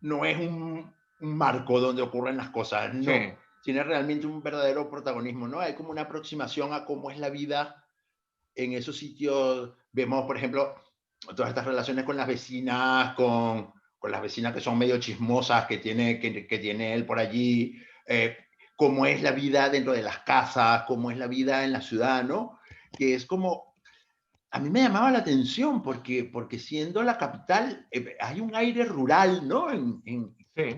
no es un marco donde ocurren las cosas, Sí, no, tiene realmente un verdadero protagonismo, ¿no? Hay como una aproximación a cómo es la vida en esos sitios. Vemos, por ejemplo, todas estas relaciones con las vecinas, con las vecinas que son medio chismosas que tiene él por allí, cómo es la vida dentro de las casas, cómo es la vida en la ciudad, ¿no? Que es como, a mí me llamaba la atención porque siendo la capital, hay un aire rural, ¿no? sí,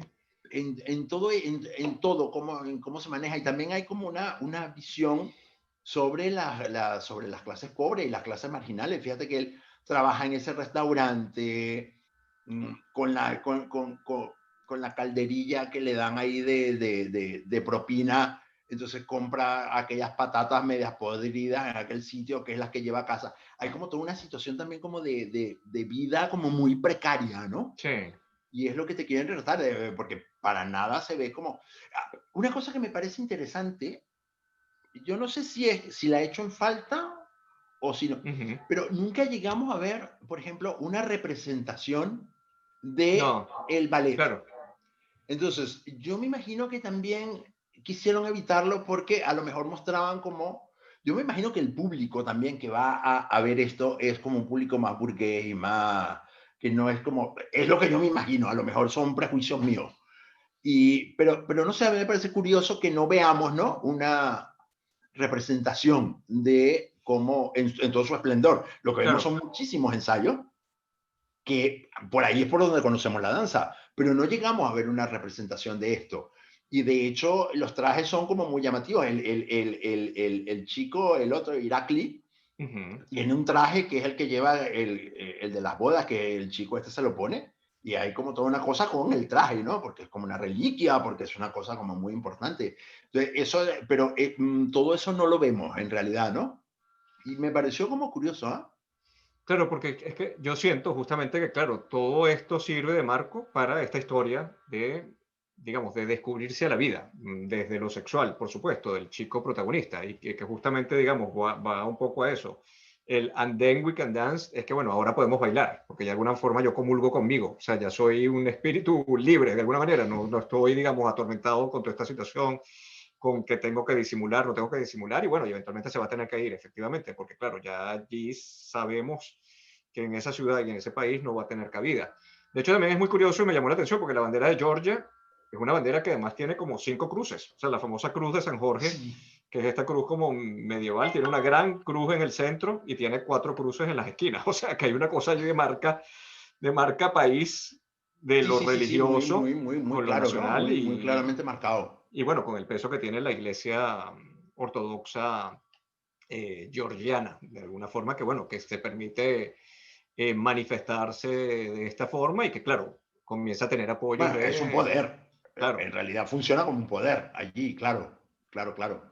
En todo en cómo se maneja. Y también hay como una visión sobre, sobre las clases pobres y las clases marginales. Fíjate que él trabaja en ese restaurante con la calderilla que le dan ahí de propina. Entonces compra aquellas patatas medias podridas en aquel sitio que es la que lleva a casa. Hay como toda una situación también como de vida como muy precaria, ¿no? sí. Y es lo que te quieren retratar, porque para nada se ve como... Una cosa que me parece interesante, yo no sé si la he hecho en falta o si no, Ujú. pero nunca llegamos a ver, por ejemplo, una representación de No, el ballet. claro, Entonces, yo me imagino que también quisieron evitarlo porque a lo mejor mostraban como... Yo me imagino que el público también que va a ver esto es como un público más burgués y más... que no es como... Es lo que yo me imagino, a lo mejor son prejuicios míos. Pero no sé, a mí me parece curioso que no veamos, ¿no? Una representación de cómo, en todo su esplendor. Lo que vemos claro. son muchísimos ensayos, que por ahí es por donde conocemos la danza, pero no llegamos a ver una representación de esto. Y de hecho, los trajes son como muy llamativos. El chico, el otro, Irakli, Ujú. tiene un traje que es el que lleva el de las bodas, que el chico este se lo pone, y hay como toda una cosa con el traje, ¿no? Porque es como una reliquia, porque es una cosa como muy importante. Entonces, eso, pero todo eso no lo vemos en realidad, ¿no? Y me pareció como curioso, ¿ah? Claro, porque es que yo siento justamente que, claro, todo esto sirve de marco para esta historia de, digamos, de descubrirse a la vida, desde lo sexual, por supuesto, del chico protagonista, y que justamente, digamos, va un poco a eso. El and then we can dance es que, bueno, ahora podemos bailar, porque de alguna forma yo comulgo conmigo, o sea, ya soy un espíritu libre, de alguna manera, no estoy, digamos, atormentado con toda esta situación, con que tengo que disimular, no tengo que disimular, y bueno, y eventualmente se va a tener que ir, efectivamente, porque claro, ya allí sabemos que en esa ciudad y en ese país no va a tener cabida. De hecho, también es muy curioso y me llamó la atención porque la bandera de Georgia es una bandera que además tiene como 5 cruces, o sea, la famosa cruz de San Jorge, Sí, que es esta cruz como medieval, tiene una gran cruz en el centro y tiene 4 cruces en las esquinas, o sea, que hay una cosa allí de marca país, de sí, lo sí, sí, sí, religioso muy con lo claro, ¿no? nacional Muy claramente marcado. y bueno, con el peso que tiene la iglesia ortodoxa georgiana, de alguna forma que, bueno, que se permite manifestarse de esta forma y que, claro, comienza a tener apoyos Bueno, es un de, poder. claro. En realidad funciona como un poder allí, claro, claro, claro.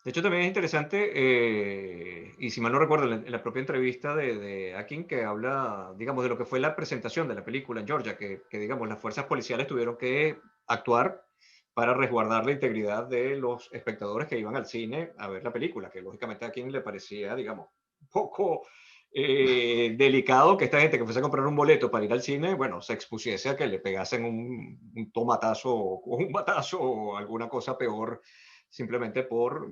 De hecho, también es interesante, y si mal no recuerdo, en la propia entrevista de Akin, que habla, digamos, de lo que fue la presentación de la película en Georgia, que digamos, las fuerzas policiales tuvieron que actuar para resguardar la integridad de los espectadores que iban al cine a ver la película, que lógicamente a quien le parecía, digamos, un poco delicado que esta gente que fuese a comprar un boleto para ir al cine, bueno, se expusiese a que le pegasen un tomatazo o un batazo o alguna cosa peor, simplemente por,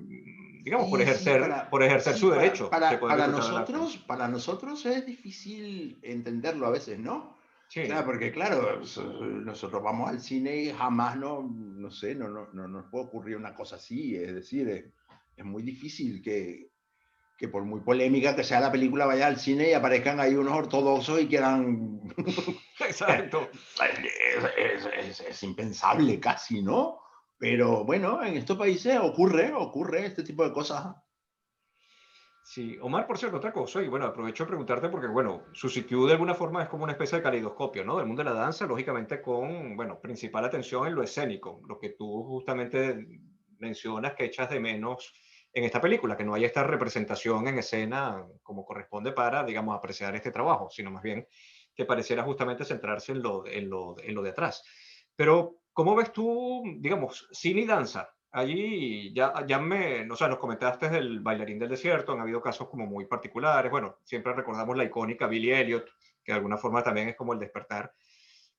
digamos, Sí, sí, por ejercer sí, su derecho de poder disfrutar del arte. para nosotros es difícil entenderlo a veces, ¿no? Claro, Sí, porque claro, nosotros vamos al cine y jamás no sé, no nos puede ocurrir una cosa así. Es decir, es muy difícil que por muy polémica que sea la película vaya al cine y aparezcan ahí unos ortodoxos y quieran... exacto. es impensable casi, ¿no? Pero bueno, en estos países ocurre este tipo de cosas. Sí, Omar, por cierto, otra cosa, y bueno, aprovecho de preguntarte porque, bueno, Susiquiu de alguna forma es como una especie de caleidoscopio, ¿no? Del mundo de la danza, lógicamente con, bueno, principal atención en lo escénico, lo que tú justamente mencionas que echas de menos en esta película, que no hay esta representación en escena como corresponde para, digamos, apreciar este trabajo, sino más bien que pareciera justamente centrarse en lo de atrás. Pero, ¿cómo ves tú, digamos, cine y danza? Allí o sea, nos comentaste del bailarín del desierto, han habido casos como muy particulares, bueno, siempre recordamos la icónica Billie Elliot, que de alguna forma también es como el despertar,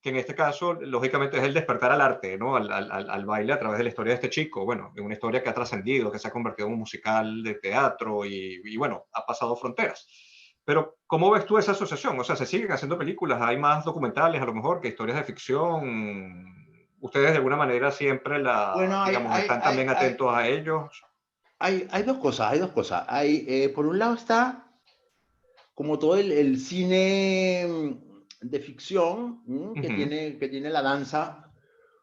que en este caso, lógicamente, es el despertar al arte, ¿no? Al baile a través de la historia de este chico, bueno, de una historia que ha trascendido, que se ha convertido en un musical de teatro y bueno, ha pasado fronteras. Pero, ¿cómo ves tú esa asociación? O sea, ¿se siguen haciendo películas? ¿Hay más documentales a lo mejor que historias de ficción? ¿Ustedes de alguna manera siempre Bueno, digamos, están también atentos a ellos? hay dos cosas, hay dos cosas. Por un lado está como todo el cine de ficción Ujú, que tiene la danza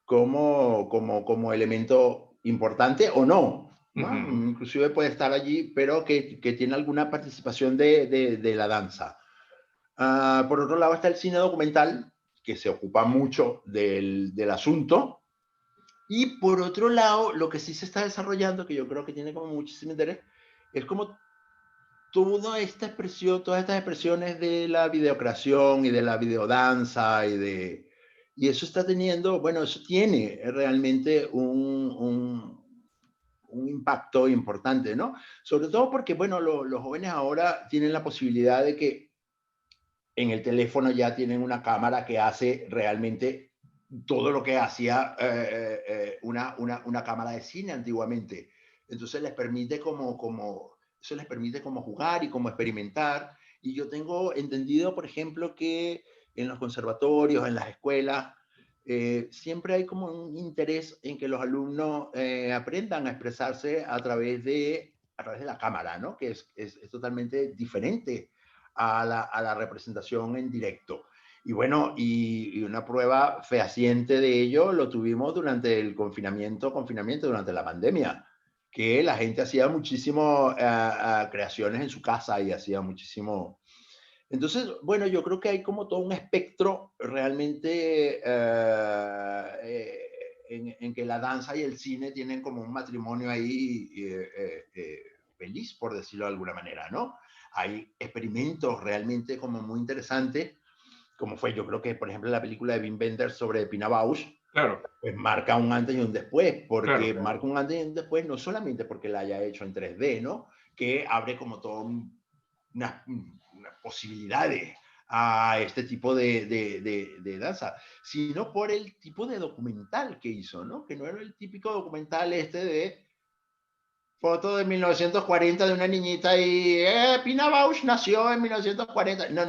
como elemento importante o no, ¿no? ujú, Inclusive puede estar allí, pero que tiene alguna participación de la danza. Por otro lado está el cine documental, que se ocupa mucho del asunto. Y por otro lado, lo que sí se está desarrollando, que yo creo que tiene como muchísimo interés, es como todas estas expresiones de la videocreación y de la videodanza y eso está teniendo, bueno, eso tiene realmente un impacto importante, ¿no? Sobre todo porque, bueno, los jóvenes ahora tienen la posibilidad de que en el teléfono ya tienen una cámara que hace realmente todo lo que hacía una cámara de cine antiguamente. Entonces eso les permite como jugar y como experimentar. Y yo tengo entendido, por ejemplo, que en los conservatorios, en las escuelas, siempre hay como un interés en que los alumnos aprendan a expresarse a través de la cámara, ¿no? Que es totalmente diferente a la representación en directo. Y bueno, y una prueba fehaciente de ello lo tuvimos durante el confinamiento, durante la pandemia, que la gente hacía muchísimo creaciones en su casa y hacía muchísimo. Entonces, bueno, yo creo que hay como todo un espectro realmente en que la danza y el cine tienen como un matrimonio ahí feliz, por decirlo de alguna manera, ¿no? Hay experimentos realmente como muy interesantes, como fue, yo creo que, por ejemplo, la película de Wim Wenders sobre Pina Bausch, claro, pues marca un antes y un después, porque claro. marca un antes y un después no solamente porque la haya hecho en 3D, ¿no? Que abre como todo unas posibilidades a este tipo de danza, sino por el tipo de documental que hizo, ¿no? Que no era el típico documental este de foto de 1940 de una niñita y Pina Bausch nació en 1940. No,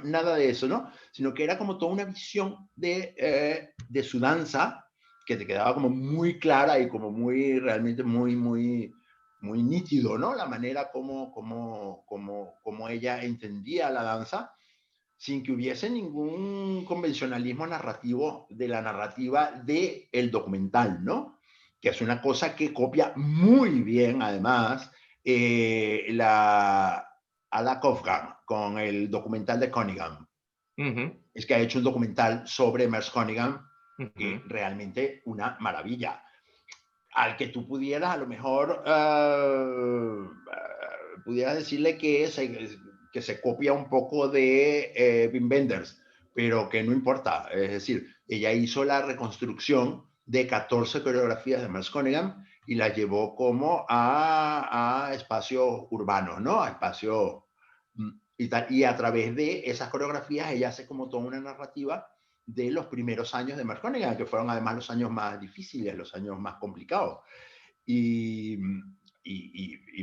nada de eso, ¿no? Sino que era como toda una visión de su danza que te quedaba como muy clara y como muy, realmente muy nítido, ¿no? La manera como ella entendía la danza sin que hubiese ningún convencionalismo narrativo de la narrativa del documental, ¿no? Que es una cosa que copia muy bien, además, Ala Kofgan con el documental de Cunningham. Ujú, Es que ha hecho un documental sobre Merce Cunningham ujú. que realmente una maravilla. Al que tú pudieras a lo mejor pudieras decirle que se copia un poco de Wim Wenders, pero que no importa. Es decir, ella hizo la reconstrucción de 14 coreografías de Merce Cunningham y las llevó como a espacios urbanos, ¿no? A espacios y tal. Y a través de esas coreografías ella hace como toda una narrativa de los primeros años de Merce Cunningham, que fueron además los años más difíciles, los años más complicados. Y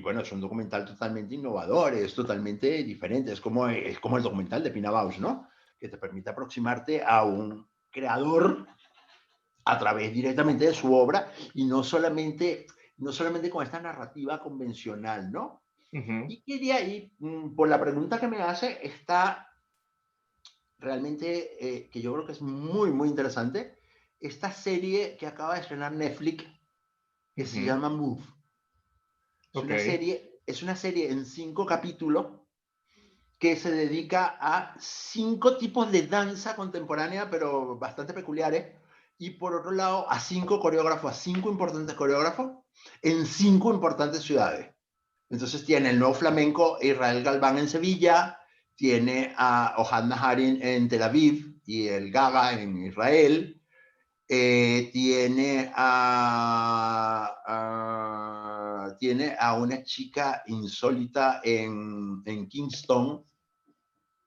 bueno, es un documental totalmente innovador, es totalmente diferente, es como el documental de Pina Bausch, ¿no? Que te permite aproximarte a un creador a través directamente de su obra y no solamente con esta narrativa convencional, ¿no? Y que de ahí, por la pregunta que me hace, está realmente, que yo creo que es muy, muy interesante, esta serie que acaba de estrenar Netflix, que se llama Move. Es una serie en 5 capítulos que se dedica a 5 tipos de danza contemporánea, pero bastante peculiares, y por otro lado a 5 coreógrafos, a 5 importantes coreógrafos en 5 importantes ciudades. Entonces tiene el nuevo flamenco Israel Galván en Sevilla, tiene a Ohad Naharin en Tel Aviv y el Gaga en Israel, tiene a una chica insólita en Kingston,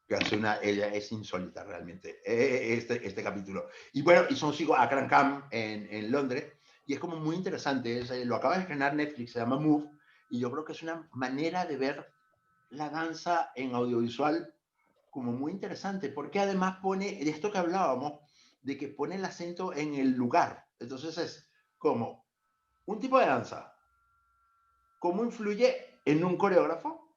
que ella es insólita realmente, este capítulo. Y bueno, y son sigo a Akram Khan en Londres, y es como muy interesante, lo acaba de estrenar Netflix, se llama Move, y yo creo que es una manera de ver la danza en audiovisual como muy interesante, porque además pone, de esto que hablábamos, de que pone el acento en el lugar. Entonces es como un tipo de danza, cómo influye en un coreógrafo,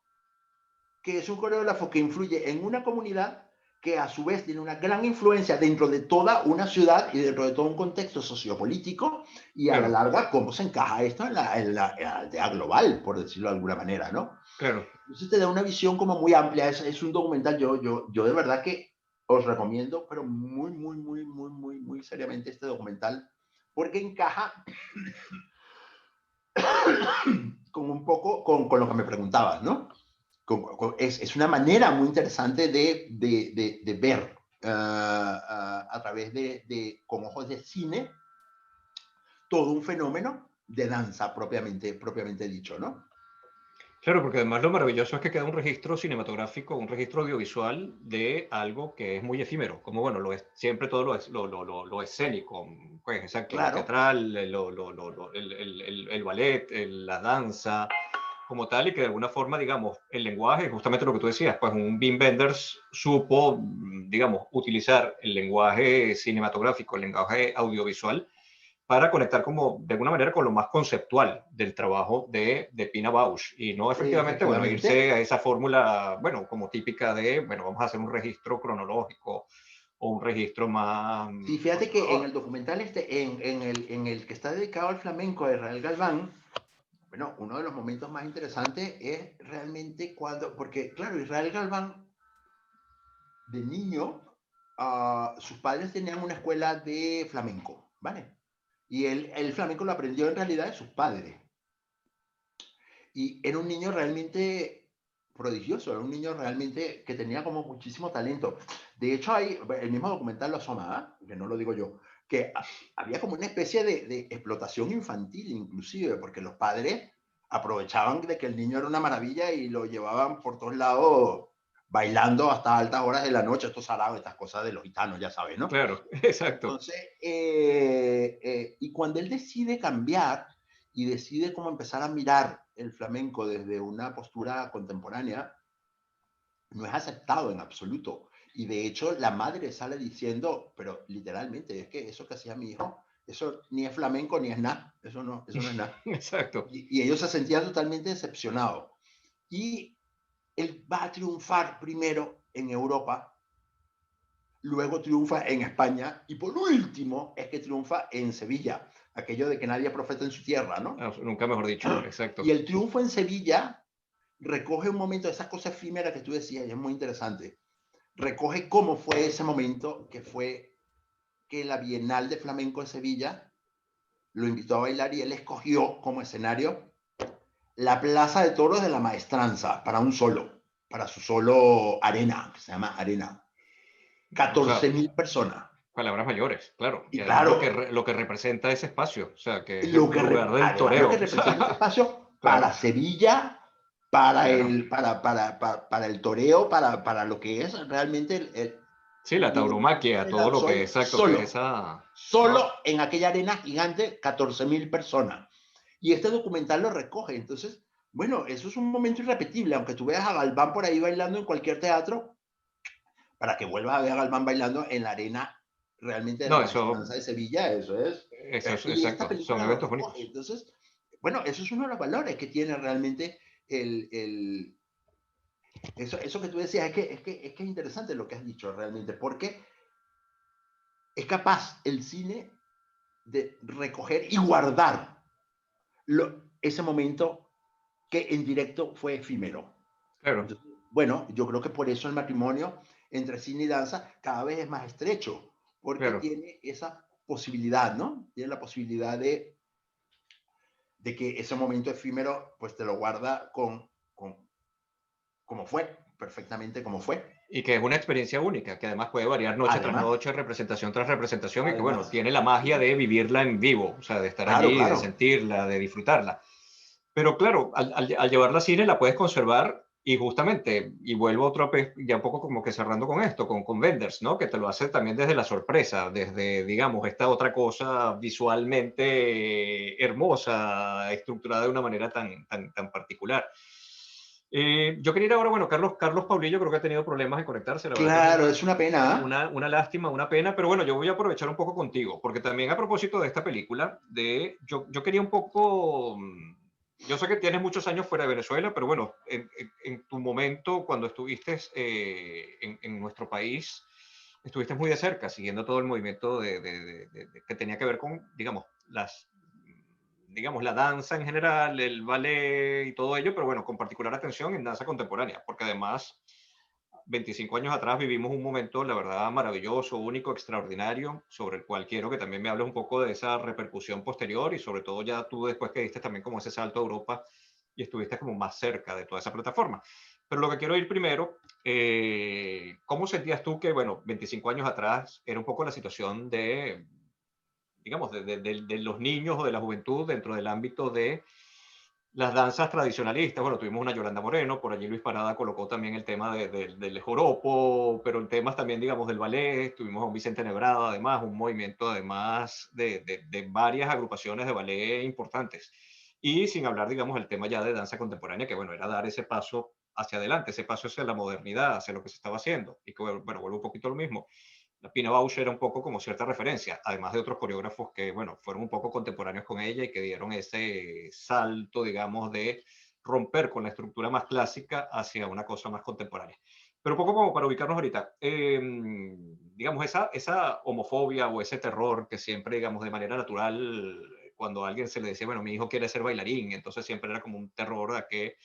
que es un coreógrafo que influye en una comunidad que a su vez tiene una gran influencia dentro de toda una ciudad y dentro de todo un contexto sociopolítico, y a la larga cómo se encaja esto en la aldea global, por decirlo de alguna manera, ¿no? Claro. Entonces te da una visión como muy amplia, es un documental, yo de verdad que os recomiendo, pero muy, muy, muy, muy, muy, muy seriamente este documental, porque encaja con un poco con lo que me preguntabas, ¿no? Es una manera muy interesante de ver a través con ojos de cine todo un fenómeno de danza propiamente dicho, ¿no? Claro, porque además lo maravilloso es que queda un registro cinematográfico, un registro audiovisual de algo que es muy efímero, como bueno, lo es siempre todo lo escénico, pues exacto, lo Claro. teatral, el ballet, la danza, como tal, y que de alguna forma, digamos, el lenguaje, justamente lo que tú decías, pues un Wim Wenders supo, digamos, utilizar el lenguaje cinematográfico, el lenguaje audiovisual, para conectar como de alguna manera con lo más conceptual del trabajo de Pina Bausch y no efectivamente, bueno, irse a esa fórmula, bueno, como típica de, bueno, vamos a hacer un registro cronológico o un registro más... Sí, fíjate que en el documental en el que está dedicado al flamenco de Israel Galván, bueno, uno de los momentos más interesantes es realmente cuando, porque claro, Israel Galván de niño, sus padres tenían una escuela de flamenco, ¿vale? Y el flamenco lo aprendió en realidad de sus padres. Y era un niño realmente prodigioso, era un niño realmente que tenía como muchísimo talento. De hecho, hay, el mismo documental lo asoma, que no lo digo yo, que había como una especie de explotación infantil inclusive, porque los padres aprovechaban de que el niño era una maravilla y lo llevaban por todos lados bailando hasta altas horas de la noche, estos saraos, estas cosas de los gitanos, ya sabes, ¿no? Claro, exacto. Entonces, y cuando él decide cambiar y decide cómo empezar a mirar el flamenco desde una postura contemporánea, no es aceptado en absoluto. Y de hecho, la madre sale diciendo, pero literalmente, es que eso que hacía mi hijo, eso ni es flamenco ni es nada, eso no es nada. Exacto. Y ellos se sentían totalmente decepcionados. Y él va a triunfar primero en Europa, luego triunfa en España y por último es que triunfa en Sevilla, aquello de que nadie profeta en su tierra, ¿no? Nunca mejor dicho, exacto. Y el triunfo en Sevilla recoge un momento de esas cosas efímeras que tú decías, y es muy interesante. Recoge cómo fue ese momento, que fue que la Bienal de Flamenco en Sevilla lo invitó a bailar y él escogió como escenario la Plaza de Toros de la Maestranza para su solo arena, que se llama Arena. 14.000 personas. Palabras mayores, claro. Y Y además claro, lo que representa ese espacio, o sea, que es el lo que, lugar del además lo que toreo. representa este espacio para Claro, Sevilla, claro. para el toreo, para lo que es realmente Sí, la tauromaquia, todo lo que, exacto, que es solo, esa, solo ¿no? en aquella arena gigante, 14.000 personas. Y este documental lo recoge. Entonces, bueno, eso es un momento irrepetible, aunque tú veas a Galván por ahí bailando en cualquier teatro, para que vuelvas a ver a Galván bailando en la arena realmente de la No, eso, Maestranza de Sevilla, eso es. eso es Y esta exacto, son película lo eventos recoge. únicos. Entonces, bueno, eso es uno de los valores que tiene realmente eso que tú decías, es que es interesante lo que has dicho realmente, porque es capaz el cine de recoger y guardar ese momento que en directo fue efímero. Claro, Entonces, bueno, yo creo que por eso el matrimonio entre cine y danza cada vez es más estrecho, porque claro. tiene esa posibilidad, ¿no? Tiene la posibilidad de que ese momento efímero, pues te lo guarda como fue, perfectamente como fue. Y que es una experiencia única, que además puede variar noche tras Además, noche, representación tras representación, y que bueno, además, tiene la magia de vivirla en vivo, o sea, de estar claro, allí, de claro. sentirla, de disfrutarla. Pero claro, al llevarla a cine la puedes conservar y justamente, y vuelvo otra vez, ya un poco como que cerrando con esto, con Wenders, ¿no? Que te lo hace también desde la sorpresa, desde, digamos, esta otra cosa visualmente hermosa, estructurada de una manera tan particular. Yo quería ir ahora, bueno, Carlos Paulillo creo que ha tenido problemas en conectarse, la verdad que es Claro, es una pena. una lástima, una pena, pero bueno, yo voy a aprovechar un poco contigo, porque también a propósito de esta película, yo quería un poco, yo sé que tienes muchos años fuera de Venezuela, pero bueno, en tu momento, cuando estuviste en nuestro país, estuviste muy de cerca, siguiendo todo el movimiento que tenía que ver con, digamos, la danza en general, el ballet y todo ello, pero bueno, con particular atención en danza contemporánea, porque además 25 años atrás vivimos un momento, la verdad, maravilloso, único, extraordinario, sobre el cual quiero que también me hables un poco de esa repercusión posterior y sobre todo ya tú después que diste también como ese salto a Europa y estuviste como más cerca de toda esa plataforma. Pero lo que quiero ir primero, ¿cómo sentías tú que, bueno, 25 años atrás era un poco la situación de, digamos, de los niños o de la juventud dentro del ámbito de las danzas tradicionalistas? Bueno, tuvimos una Yolanda Moreno, por allí Luis Parada colocó también el tema del joropo, pero en temas también, digamos, del ballet, tuvimos a un Vicente Nebrada, además, un movimiento además de varias agrupaciones de ballet importantes. Y sin hablar, digamos, el tema ya de danza contemporánea, que bueno, era dar ese paso hacia adelante, ese paso hacia la modernidad, hacia lo que se estaba haciendo. Y que, bueno, vuelvo un poquito a lo mismo. La Pina Bausch era un poco como cierta referencia, además de otros coreógrafos que, bueno, fueron un poco contemporáneos con ella y que dieron ese salto, digamos, de romper con la estructura más clásica hacia una cosa más contemporánea. Pero un poco como para ubicarnos ahorita, digamos, esa homofobia o ese terror que siempre, digamos, de manera natural, cuando a alguien se le decía, bueno, mi hijo quiere ser bailarín, entonces siempre era como un terror a que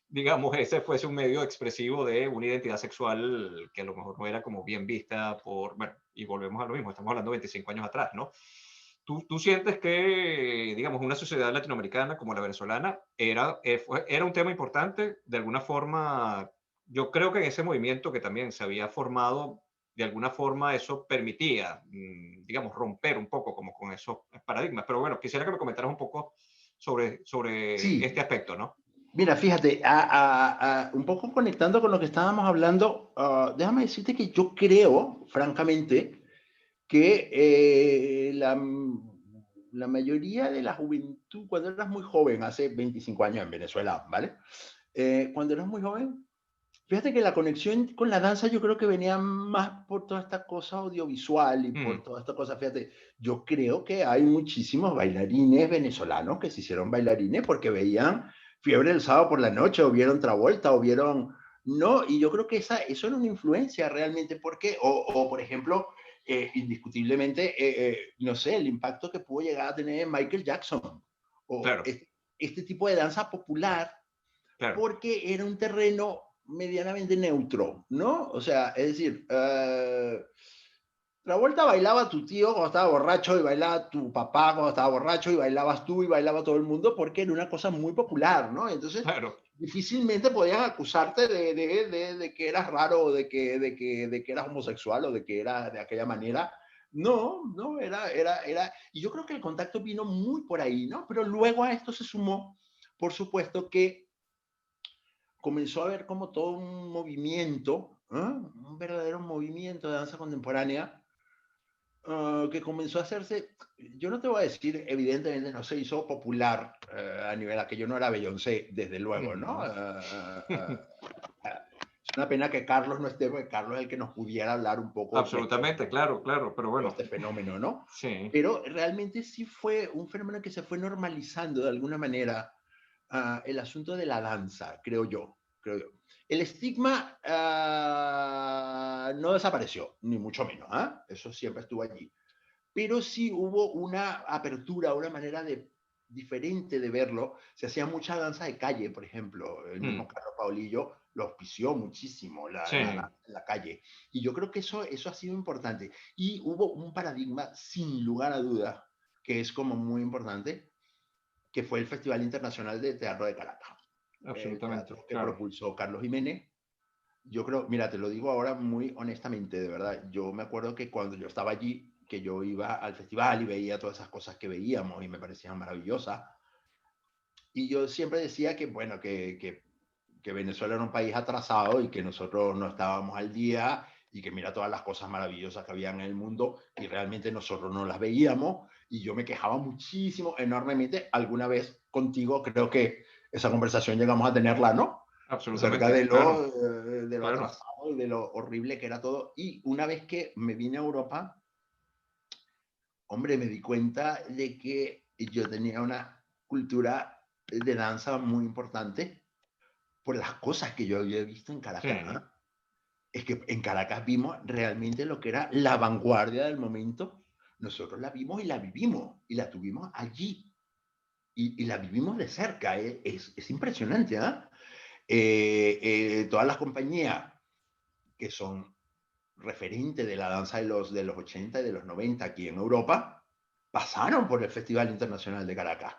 digamos, ese fuese un medio expresivo de una identidad sexual que a lo mejor no era como bien vista por, bueno, y volvemos a lo mismo, estamos hablando de 25 años atrás, ¿no? ¿Tú sientes que, digamos, una sociedad latinoamericana como la venezolana era un tema importante? De alguna forma, yo creo que en ese movimiento que también se había formado, de alguna forma eso permitía, digamos, romper un poco como con esos paradigmas. Pero bueno, quisiera que me comentaras un poco sobre este Sí, aspecto, ¿no? mira, fíjate, un poco conectando con lo que estábamos hablando, déjame decirte que yo creo, francamente, que la mayoría de la juventud, cuando eras muy joven, hace 25 años en Venezuela, ¿vale? Cuando eras muy joven, fíjate que la conexión con la danza yo creo que venía más por toda esta cosa audiovisual y por Mm, toda esta cosa, fíjate, yo creo que hay muchísimos bailarines venezolanos que se hicieron bailarines porque veían Fiebre del Sábado por la Noche o vieron Travolta o vieron... No, y yo creo que eso era una influencia realmente, porque, o por ejemplo, indiscutiblemente, no sé, el impacto que pudo llegar a tener Michael Jackson o claro, este tipo de danza popular claro, porque era un terreno medianamente neutro, ¿no? O sea, es decir, Travolta bailaba tu tío cuando estaba borracho y bailaba tu papá cuando estaba borracho y bailabas tú y bailaba todo el mundo porque era una cosa muy popular, ¿no? Entonces, claro, difícilmente podían acusarte de que eras raro o de que eras homosexual o de que era de aquella manera No, y yo creo que el contacto vino muy por ahí, ¿no? Pero luego a esto se sumó, por supuesto, que comenzó a haber como todo un movimiento, un verdadero movimiento de danza contemporánea, que comenzó a hacerse, yo no te voy a decir, evidentemente no se hizo popular a nivel a que yo no era Beyoncé, desde luego, ¿no? Es una pena que Carlos no esté, porque Carlos es el que nos pudiera hablar un poco de Absolutamente, claro, pero bueno, este fenómeno, ¿no? sí. Pero realmente sí fue un fenómeno que se fue normalizando de alguna manera, el asunto de la danza, creo yo. El estigma no desapareció, ni mucho menos, eso siempre estuvo allí. Pero sí hubo una apertura, una manera diferente de verlo. Se hacía mucha danza de calle, por ejemplo. El mismo Carlos Paulillo lo auspició muchísimo, Sí. la calle. Y yo creo que eso ha sido importante. Y hubo un paradigma, sin lugar a dudas, que es como muy importante, que fue el Festival Internacional de Teatro de Caracas. El Absolutamente, teatro que claro. propulsó Carlos Jiménez. Yo creo, mira, te lo digo ahora muy honestamente, de verdad. Yo me acuerdo que cuando yo estaba allí, que yo iba al festival y veía todas esas cosas que veíamos y me parecían maravillosas. Y yo siempre decía que, bueno, que Venezuela era un país atrasado y que nosotros no estábamos al día y que mira todas las cosas maravillosas que había en el mundo y realmente nosotros no las veíamos. Y yo me quejaba muchísimo, enormemente. Alguna vez contigo creo que esa conversación llegamos a tenerla, ¿no? Acerca Absolutamente, claro, de lo claro. atrasado y de lo horrible que era todo. Y una vez que me vine a Europa, hombre, me di cuenta de que yo tenía una cultura de danza muy importante por las cosas que yo había visto en Sí, Caracas. Es que en Caracas vimos realmente lo que era la vanguardia del momento. Nosotros la vimos y la vivimos y la tuvimos allí y la vivimos de cerca. Es impresionante, todas las compañías que son referentes de la danza de los 80 y de los 90 aquí en Europa pasaron por el Festival Internacional de Caracas.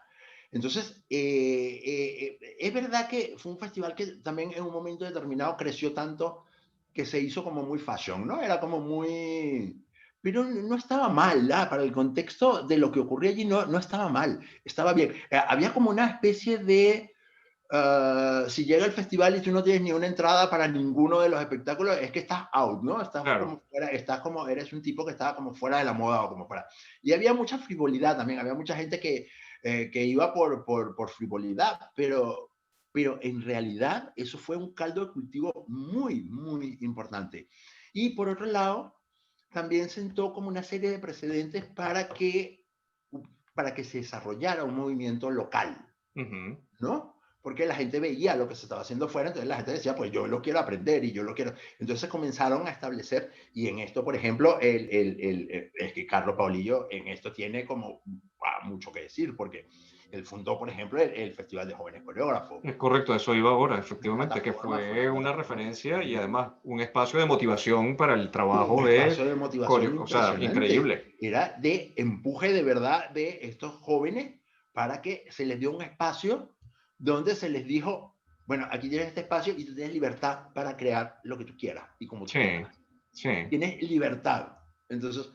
Entonces, es verdad que fue un festival que también en un momento determinado creció tanto que se hizo como muy fashion, ¿no? Era como muy... Pero no estaba mal, para el contexto de lo que ocurría allí no estaba mal, estaba bien. Había como una especie de... si llega el festival y tú no tienes ni una entrada para ninguno de los espectáculos, es que estás out, ¿no? Estás como claro. fuera, eres un tipo que estaba como fuera de la moda o como fuera. Y había mucha frivolidad también, había mucha gente que iba por frivolidad, pero en realidad eso fue un caldo de cultivo muy, muy importante. Y por otro lado, también sentó como una serie de precedentes para que se desarrollara un movimiento local, ¿no? Porque la gente veía lo que se estaba haciendo fuera, entonces la gente decía, pues yo lo quiero aprender y yo lo quiero. Entonces comenzaron a establecer, y en esto, por ejemplo, es que Carlos Paulillo en esto tiene como mucho que decir, porque él fundó, por ejemplo, el Festival de Jóvenes Coreógrafos. Es correcto, eso iba ahora, efectivamente, que Fue una fue una plataforma referencia y además un espacio de motivación para el trabajo un espacio de, de motivación o sea, impresionante. increíble. Era de empuje de verdad de estos jóvenes para que se les dio un espacio donde se les dijo, bueno, aquí tienes este espacio y tú tienes libertad para crear lo que tú quieras y como tú Sí, quieras. sí, Tienes libertad. Entonces,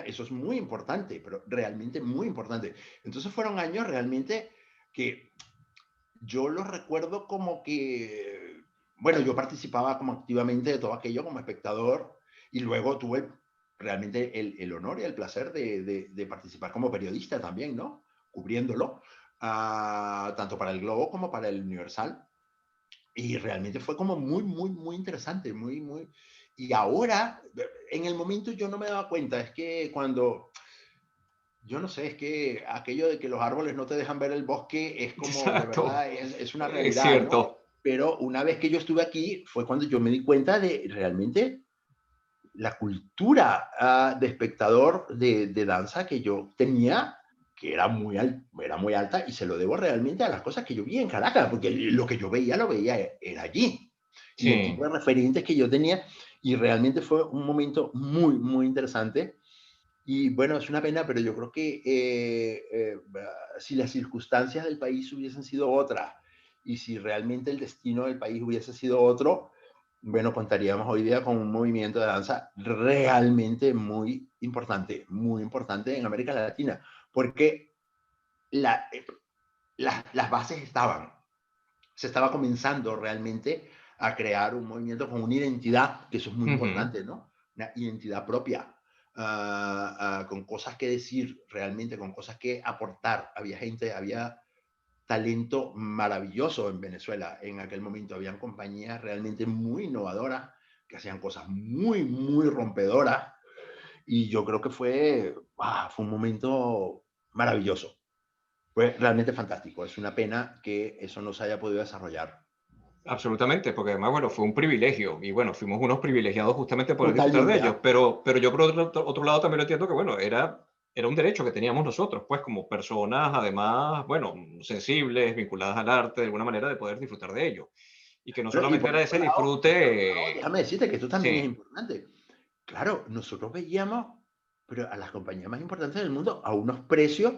eso es muy importante, pero realmente muy importante. Entonces fueron años realmente que yo los recuerdo como que, bueno, yo participaba como activamente de todo aquello como espectador y luego tuve realmente el honor y el placer de participar como periodista también, ¿no? Cubriéndolo, tanto para el Globo como para el Universal. Y realmente fue como muy, muy, muy interesante, muy, muy... Y ahora, en el momento yo no me daba cuenta, es que cuando yo no sé, es que aquello de que los árboles no te dejan ver el bosque es como, de exacto, verdad, es una es realidad, ¿no? cierto. Pero una vez que yo estuve aquí fue cuando yo me di cuenta de realmente la cultura de espectador de danza que yo tenía, que era muy alta y se lo debo realmente a las cosas que yo vi en Caracas, porque lo que yo veía, lo veía era allí. Y el tipo Sí, de referentes que yo tenía, y realmente fue un momento muy, muy interesante y bueno, es una pena, pero yo creo que si las circunstancias del país hubiesen sido otras y si realmente el destino del país hubiese sido otro, bueno, contaríamos hoy día con un movimiento de danza realmente muy importante en América Latina, porque la, las bases se estaba comenzando realmente a crear un movimiento con una identidad, que eso es muy Ujú. importante, ¿no? Una identidad propia, con cosas que decir realmente, con cosas que aportar. Había talento maravilloso en Venezuela en aquel momento. Habían compañías realmente muy innovadoras que hacían cosas muy rompedoras y yo creo que fue un momento maravilloso. Fue realmente fantástico. Es una pena que eso no se haya podido desarrollar. Absolutamente, porque además, bueno, fue un privilegio y bueno, fuimos unos privilegiados justamente por disfrutar de Totalmente, ellos, ¿ah? pero yo por otro lado también lo entiendo que, bueno, era un derecho que teníamos nosotros, pues como personas, además, bueno, sensibles, vinculadas al arte, de alguna manera, de poder disfrutar de ello. Y que no Pero, y solamente era ese por otro lado, disfrute, déjame decirte que esto también es sí, importante. Claro, nosotros veíamos, pero a las compañías más importantes del mundo a unos precios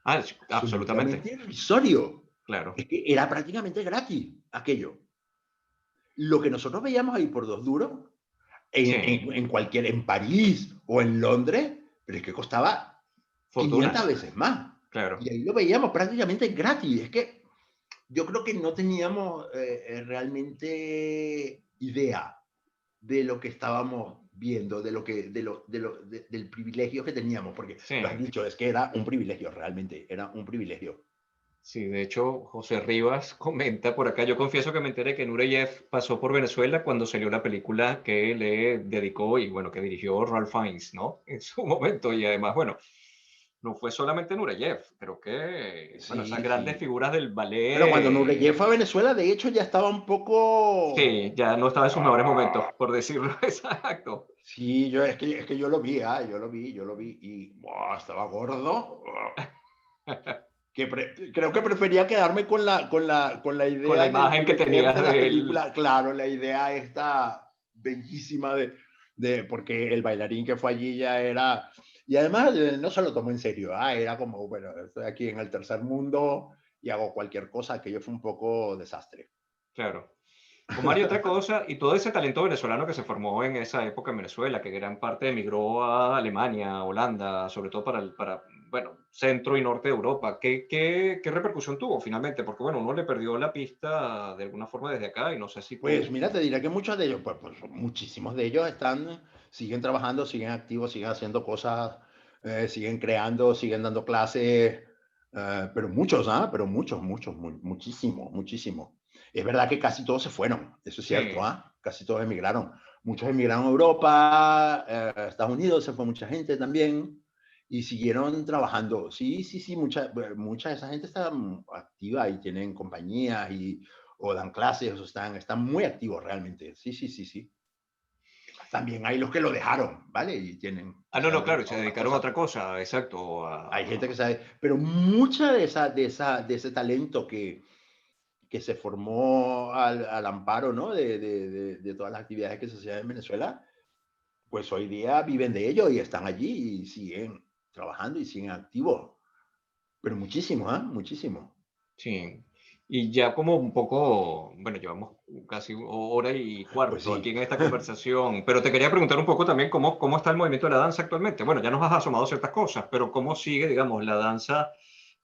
absolutamente, absolutamente irrisorios. claro, Es que era prácticamente gratis aquello. Lo que nosotros veíamos ahí por 2 duros, sí, en París o en Londres, pero es que costaba 500 fortunas, veces más. claro. Y ahí lo veíamos prácticamente gratis. Es que yo creo que no teníamos realmente idea de lo que estábamos viendo, del privilegio que teníamos, porque Sí, lo has dicho, es que era un privilegio, realmente, era un privilegio. sí, de hecho, José Rivas comenta por acá, yo confieso que me enteré que Nureyev pasó por Venezuela cuando salió la película que le dedicó y bueno, que dirigió Ralph Fiennes, ¿no? En su momento, y además, bueno, no fue solamente Nureyev, creo que, bueno, esas Sí, grandes sí. figuras del Bueno, cuando Nureyev ballet, fue a Venezuela, de hecho, ya estaba un sí, poco... ya no estaba en sus mejores momentos, Ah, por decirlo exacto. sí, es que yo lo vi, yo lo vi y estaba gordo. Creo que prefería quedarme con la Con la idea de imagen que Nureyev tenías de la de él, película, claro, la idea esta bellísima porque el bailarín que fue allí ya era, y además no se lo tomó en serio, era como, bueno, estoy aquí en el tercer mundo y hago cualquier cosa, aquello fue un poco desastre. claro. Omar, y otra cosa, y todo ese talento venezolano que se formó en esa época en Venezuela, que gran parte emigró a Alemania, a Holanda, sobre todo para bueno, centro y norte de Europa, ¿qué repercusión tuvo finalmente? Porque, bueno, uno le perdió la pista de alguna forma desde acá y no sé si Pues tú, mira, te diré que muchos de ellos, pues muchísimos de ellos siguen trabajando, siguen activos, siguen haciendo cosas, siguen creando, siguen dando clases, pero muchos, pero muchos, muchísimo, muchísimo. Es verdad que casi todos se fueron, eso es cierto, sí, casi todos emigraron. Muchos emigraron a Europa, a Estados Unidos, se fue mucha gente también y siguieron trabajando. Sí, sí, sí, mucha de esa gente está activa y tienen compañías o dan clases, o están muy activos realmente. Sí, sí, sí, sí. También hay los que lo dejaron, ¿vale? Y no, se no, han claro, y dedicado se a otras dedicaron a cosas. otra cosa, exacto, Hay gente que sabe, pero mucha de ese talento que se formó al amparo, ¿no? De todas las actividades que se hacían en Venezuela, pues hoy día viven de ello y están allí y siguen trabajando y siguen activos. Pero muchísimo, muchísimo. sí. Y ya como un poco, bueno, llevamos casi hora y Pues cuarto aquí sí. en esta conversación, pero te quería preguntar un poco también cómo está el movimiento de la danza actualmente. Bueno, ya nos has asomado ciertas cosas, pero cómo sigue, digamos, la danza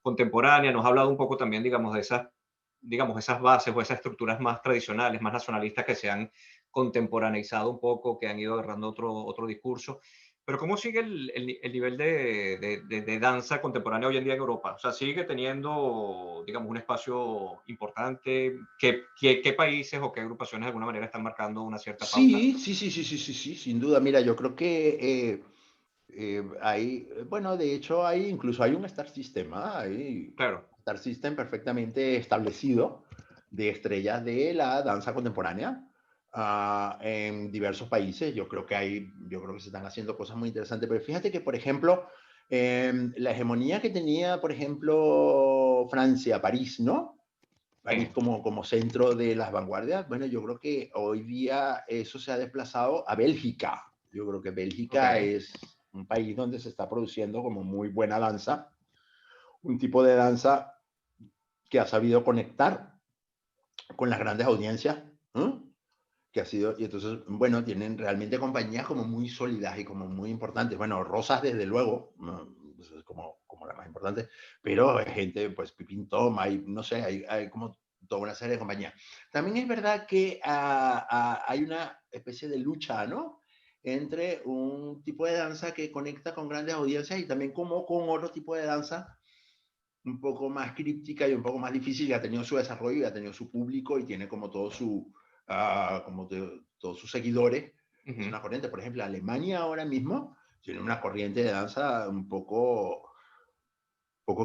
contemporánea. Nos ha hablado un poco también, digamos, esas bases o esas estructuras más tradicionales, más nacionalistas que se han contemporaneizado un poco, que han ido agarrando otro discurso. Pero ¿cómo sigue el nivel de danza contemporánea hoy en día en Europa? O sea, ¿sigue teniendo, digamos, un espacio importante? ¿Qué países o qué agrupaciones de alguna manera están marcando una cierta pauta? Sí, sí, sí, sí, sí, sí, sí, sin duda. Mira, yo creo que bueno, de hecho, incluso hay un Star System, hay Claro, Star System perfectamente establecido de estrellas de la danza contemporánea en diversos países. Yo creo que se están haciendo cosas muy interesantes. Pero fíjate que, por ejemplo, la hegemonía que tenía, por ejemplo, Francia, París, ¿no? París sí, como centro de las vanguardias. Bueno, yo creo que hoy día eso se ha desplazado a Bélgica. Yo creo que ok, Bélgica es un país donde se está produciendo como muy buena danza, un tipo de danza que ha sabido conectar con las grandes audiencias, ¿eh? que ha sido, y entonces, bueno, tienen realmente compañías como muy sólidas y como muy importantes. Bueno, Rosas, desde luego, pues es como la más importante, pero hay gente, pues Pipín Tom, hay, no sé, hay como toda una serie de compañías. También es verdad que hay una especie de lucha, ¿no? Entre un tipo de danza que conecta con grandes audiencias y también como con otro tipo de danza un poco más críptica y un poco más difícil, que ha tenido su desarrollo y ha tenido su público y tiene como todo su, todos sus seguidores. Es una corriente, por ejemplo, Alemania ahora mismo tiene una corriente de danza un poco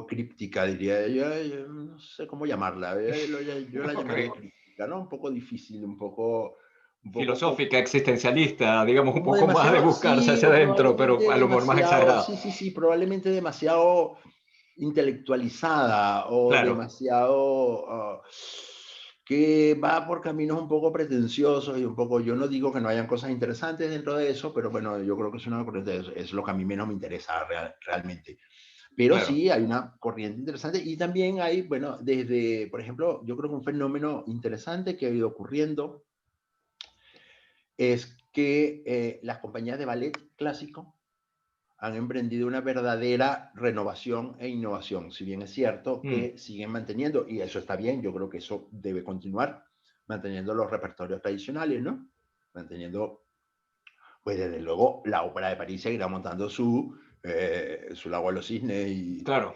críptica, diría yo, no sé cómo llamarla, yo la llamaría críptica, ¿no? Un poco difícil, un poco Filosófica, existencialista, digamos, un como poco más de demasiado, buscarse sí, hacia o adentro, pero probablemente a lo mejor más demasiado, exagerado. sí, probablemente demasiado intelectualizada o Claro, demasiado que va por caminos un poco pretenciosos y un poco, yo no digo que no hayan cosas interesantes dentro de eso, pero bueno, yo creo que es una corriente, es lo que a mí menos me interesa realmente. Pero claro. sí hay una corriente interesante y también hay, bueno, desde, por ejemplo, yo creo que un fenómeno interesante que ha ido ocurriendo es que las compañías de ballet clásico han emprendido una verdadera renovación e innovación. Si bien es cierto que siguen manteniendo, y eso está bien, yo creo que eso debe continuar, manteniendo los repertorios tradicionales, ¿no? Manteniendo, pues desde luego, la Ópera de París seguirá montando su Lago de los Cisnes, Claro.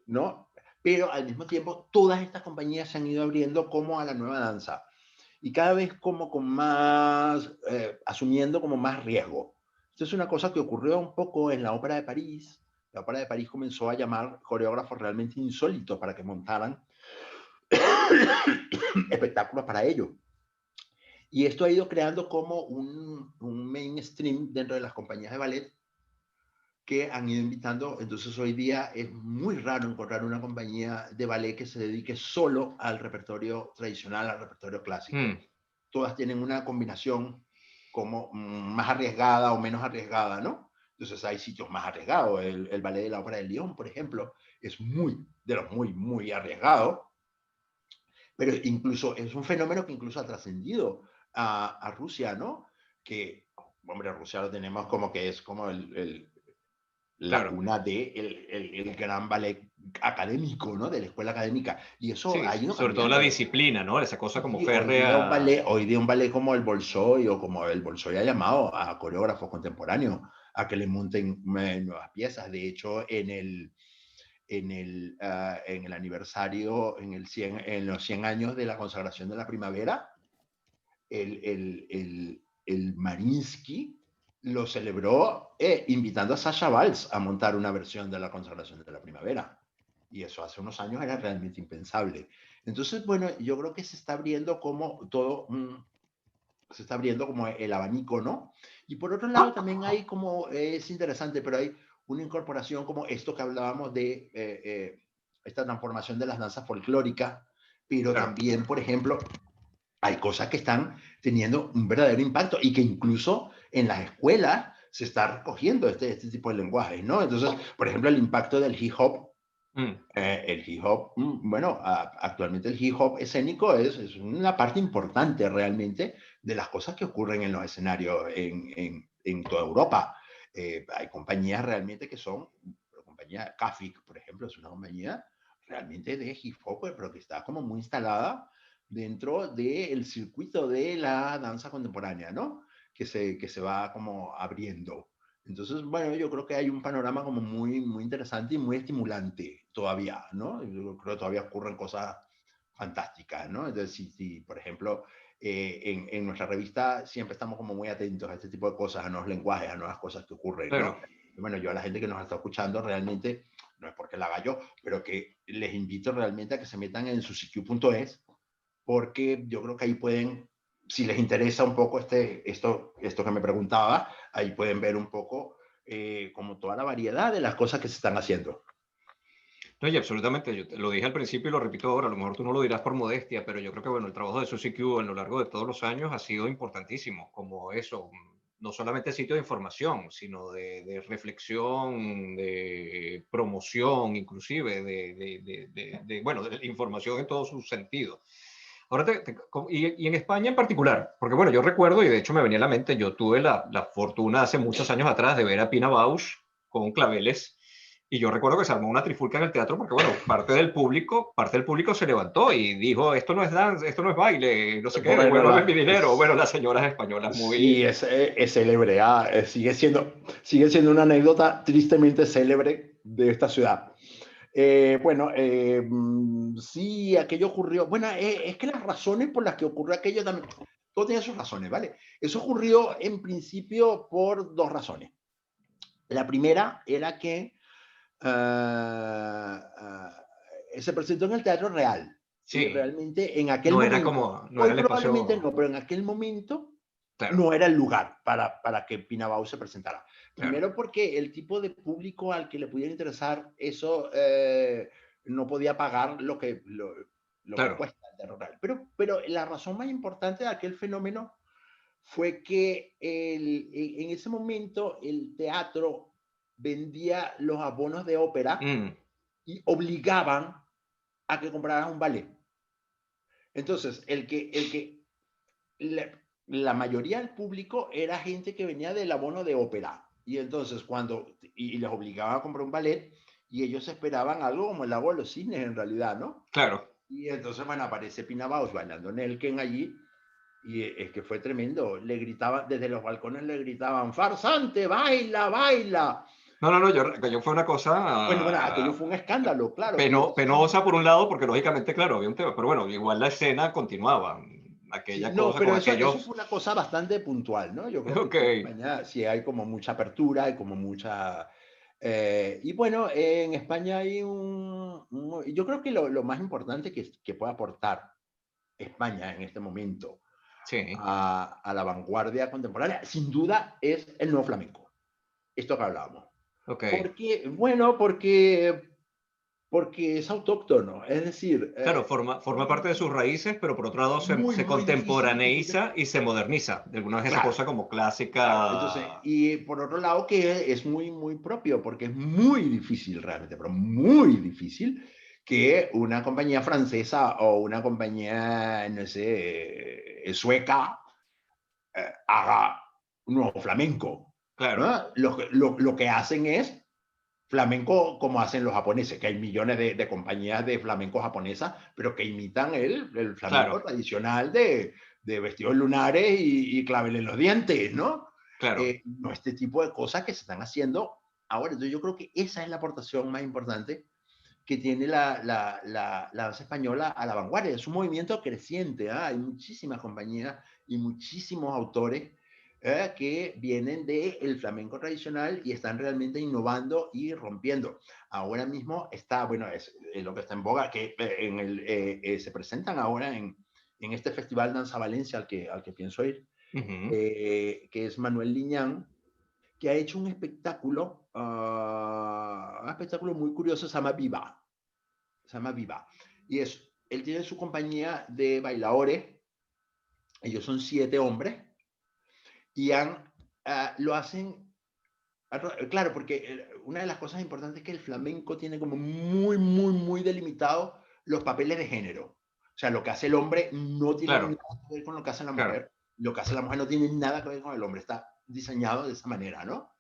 ¿no? Pero al mismo tiempo, todas estas compañías se han ido abriendo como a la nueva danza y cada vez como con más, asumiendo como más riesgo. Esto es una cosa que ocurrió un poco en la Ópera de París. La Ópera de París comenzó a llamar coreógrafos realmente insólitos para que montaran espectáculos para ellos. Y esto ha ido creando como un mainstream dentro de las compañías de ballet que han ido invitando. Entonces hoy día es muy raro encontrar una compañía de ballet que se dedique solo al repertorio tradicional, al repertorio clásico. Todas tienen una combinación como más arriesgada o menos arriesgada, ¿no? Entonces hay sitios más arriesgados. El ballet de la Ópera de Lyon, por ejemplo, es de los muy arriesgado, pero incluso es un fenómeno que incluso ha trascendido a Rusia, ¿no? Que, hombre, Rusia lo tenemos como que es como la Claro. cuna del gran ballet académico, ¿no? De la escuela académica. Y eso Sí, ha ido sobre todo la cambiando. disciplina, ¿no? Esa cosa como Sí, férrea. hoy día un ballet como el Bolshoi o como el Bolshoi ha llamado a coreógrafos contemporáneos a que le monten nuevas piezas. De hecho, en el aniversario, en los 100 años de la consagración de la primavera, el Mariinsky lo celebró invitando a Sasha Valls a montar una versión de la consagración de la primavera. Y eso hace unos años era realmente impensable. Entonces, bueno, yo creo que se está abriendo como todo, se está abriendo como el abanico, ¿no? Y por otro lado también hay como, es interesante, pero hay una incorporación como esto que hablábamos de esta transformación de las danzas folclóricas, pero Claro. también, por ejemplo, hay cosas que están teniendo un verdadero impacto y que incluso en las escuelas se está recogiendo este tipo de lenguajes, ¿no? Entonces, por ejemplo, el impacto del hip hop. El hip hop, bueno, actualmente el hip hop escénico es una parte importante realmente de las cosas que ocurren en los escenarios en toda Europa. Hay compañías realmente que son, la compañía Kafik, por ejemplo, es una compañía realmente de hip hop, pero que está como muy instalada dentro del circuito de la danza contemporánea, ¿no? Que se va como abriendo. Entonces, bueno, yo creo que hay un panorama como muy interesante y muy estimulante todavía, ¿no? Yo creo que todavía ocurren cosas fantásticas, ¿no? Entonces, si por ejemplo, en nuestra revista siempre estamos como muy atentos a este tipo de cosas, a nuevos lenguajes, a nuevas cosas que ocurren, Claro. ¿no? Y bueno, yo a la gente que nos está escuchando realmente, no es porque la haga yo, pero que les invito realmente a que se metan en susiq.es, porque yo creo que ahí pueden, si les interesa un poco esto que me preguntaba, ahí pueden ver un poco como toda la variedad de las cosas que se están haciendo. No, y absolutamente, yo te lo dije al principio y lo repito ahora, a lo mejor tú no lo dirás por modestia, pero yo creo que bueno, el trabajo de Suzy Q a lo largo de todos los años ha sido importantísimo, como eso, no solamente sitio de información, sino de reflexión, de promoción, inclusive, bueno, de información en todos sus sentidos. Ahora, y en España en particular, porque bueno, yo recuerdo, y de hecho me venía a la mente, yo tuve la fortuna hace muchos años atrás de ver a Pina Bausch con Claveles, y yo recuerdo que se armó una trifulca en el teatro porque, bueno, parte del público se levantó y dijo, esto no es dance, esto no es baile, no sé qué, Bueno, devuélvame mi dinero. Bueno, las señoras españolas sí, muy... es célebre, sigue siendo una anécdota tristemente célebre de esta ciudad. Sí, aquello ocurrió. Bueno, es que las razones por las que ocurrió aquello también, todo tiene sus razones, ¿vale? Eso ocurrió en principio por dos razones. La primera era que se presentó en el Teatro Real y Sí, realmente en aquel no era momento, como, no hoy era el probablemente espacio, no, pero en aquel momento claro, no era el lugar para que Pinabau se presentara. claro, Primero porque el tipo de público al que le pudiera interesar eso no podía pagar lo que claro. cuesta el Teatro Real. Pero la razón más importante de aquel fenómeno fue que en ese momento el teatro vendía los abonos de ópera Mm, y obligaban a que compraran un ballet. Entonces, la mayoría del público era gente que venía del abono de ópera. Y entonces, y les obligaban a comprar un ballet, y ellos esperaban algo como el lago de los cisnes, en realidad, ¿no? claro. Y entonces, bueno, aparece Pina Bausch bailando Nelken allí, y es que fue tremendo. Le gritaban, desde los balcones le gritaban, farsante, baila, baila. No, no, no, yo fue una Bueno, aquello cosa fue un escándalo, claro. Y entonces, penosa por un lado, porque lógicamente, claro, había un tema, pero bueno, igual la escena continuaba, sí, aquella no, cosa con pero eso aquellos, fue una cosa bastante puntual, ¿no? Yo creo que ok, aquí en España sí hay como mucha apertura, hay como mucha... y bueno, en España hay yo creo que lo más importante que puede aportar España en este momento sí, a la vanguardia contemporánea, sin duda, es el nuevo flamenco. Esto que hablábamos. ok, Porque, bueno, porque es autóctono, es decir, claro, forma parte de sus raíces, pero por otro lado muy, se muy difícil que se... contemporaneiza y se moderniza, de alguna vez esa Claro, cosa como claro. Entonces, clásica, y por otro lado que es muy, muy propio, porque es muy difícil realmente, pero muy difícil que una compañía francesa o una compañía, no sé, sueca haga un nuevo flamenco. claro, ¿No? Lo que hacen es flamenco como hacen los japoneses, que hay millones de compañías de flamenco japonesas, pero que imitan el flamenco claro, tradicional de vestidos lunares y clavel en los dientes, ¿no? claro, No este tipo de cosas que se están haciendo ahora. Entonces yo creo que esa es la aportación más importante que tiene la danza española a la vanguardia. Es un movimiento creciente, ¿eh? Hay muchísimas compañías y muchísimos autores que vienen del flamenco tradicional y están realmente innovando y rompiendo. Ahora mismo está, bueno, es lo que está en boga, que se presentan ahora en este Festival Danza Valencia al que pienso ir, ujú, que es Manuel Liñán, que ha hecho un espectáculo muy curioso, se llama Viva. Se llama Viva. Y él tiene su compañía de bailadores, ellos son 7 hombres, y lo hacen, claro, porque una de las cosas importantes es que el flamenco tiene como muy, muy, muy delimitado los papeles de género. O sea, lo que hace el hombre no tiene claro, nada que ver con lo que hace la claro, mujer, lo que hace la mujer no tiene nada que ver con el hombre, está diseñado de esa manera, ¿no?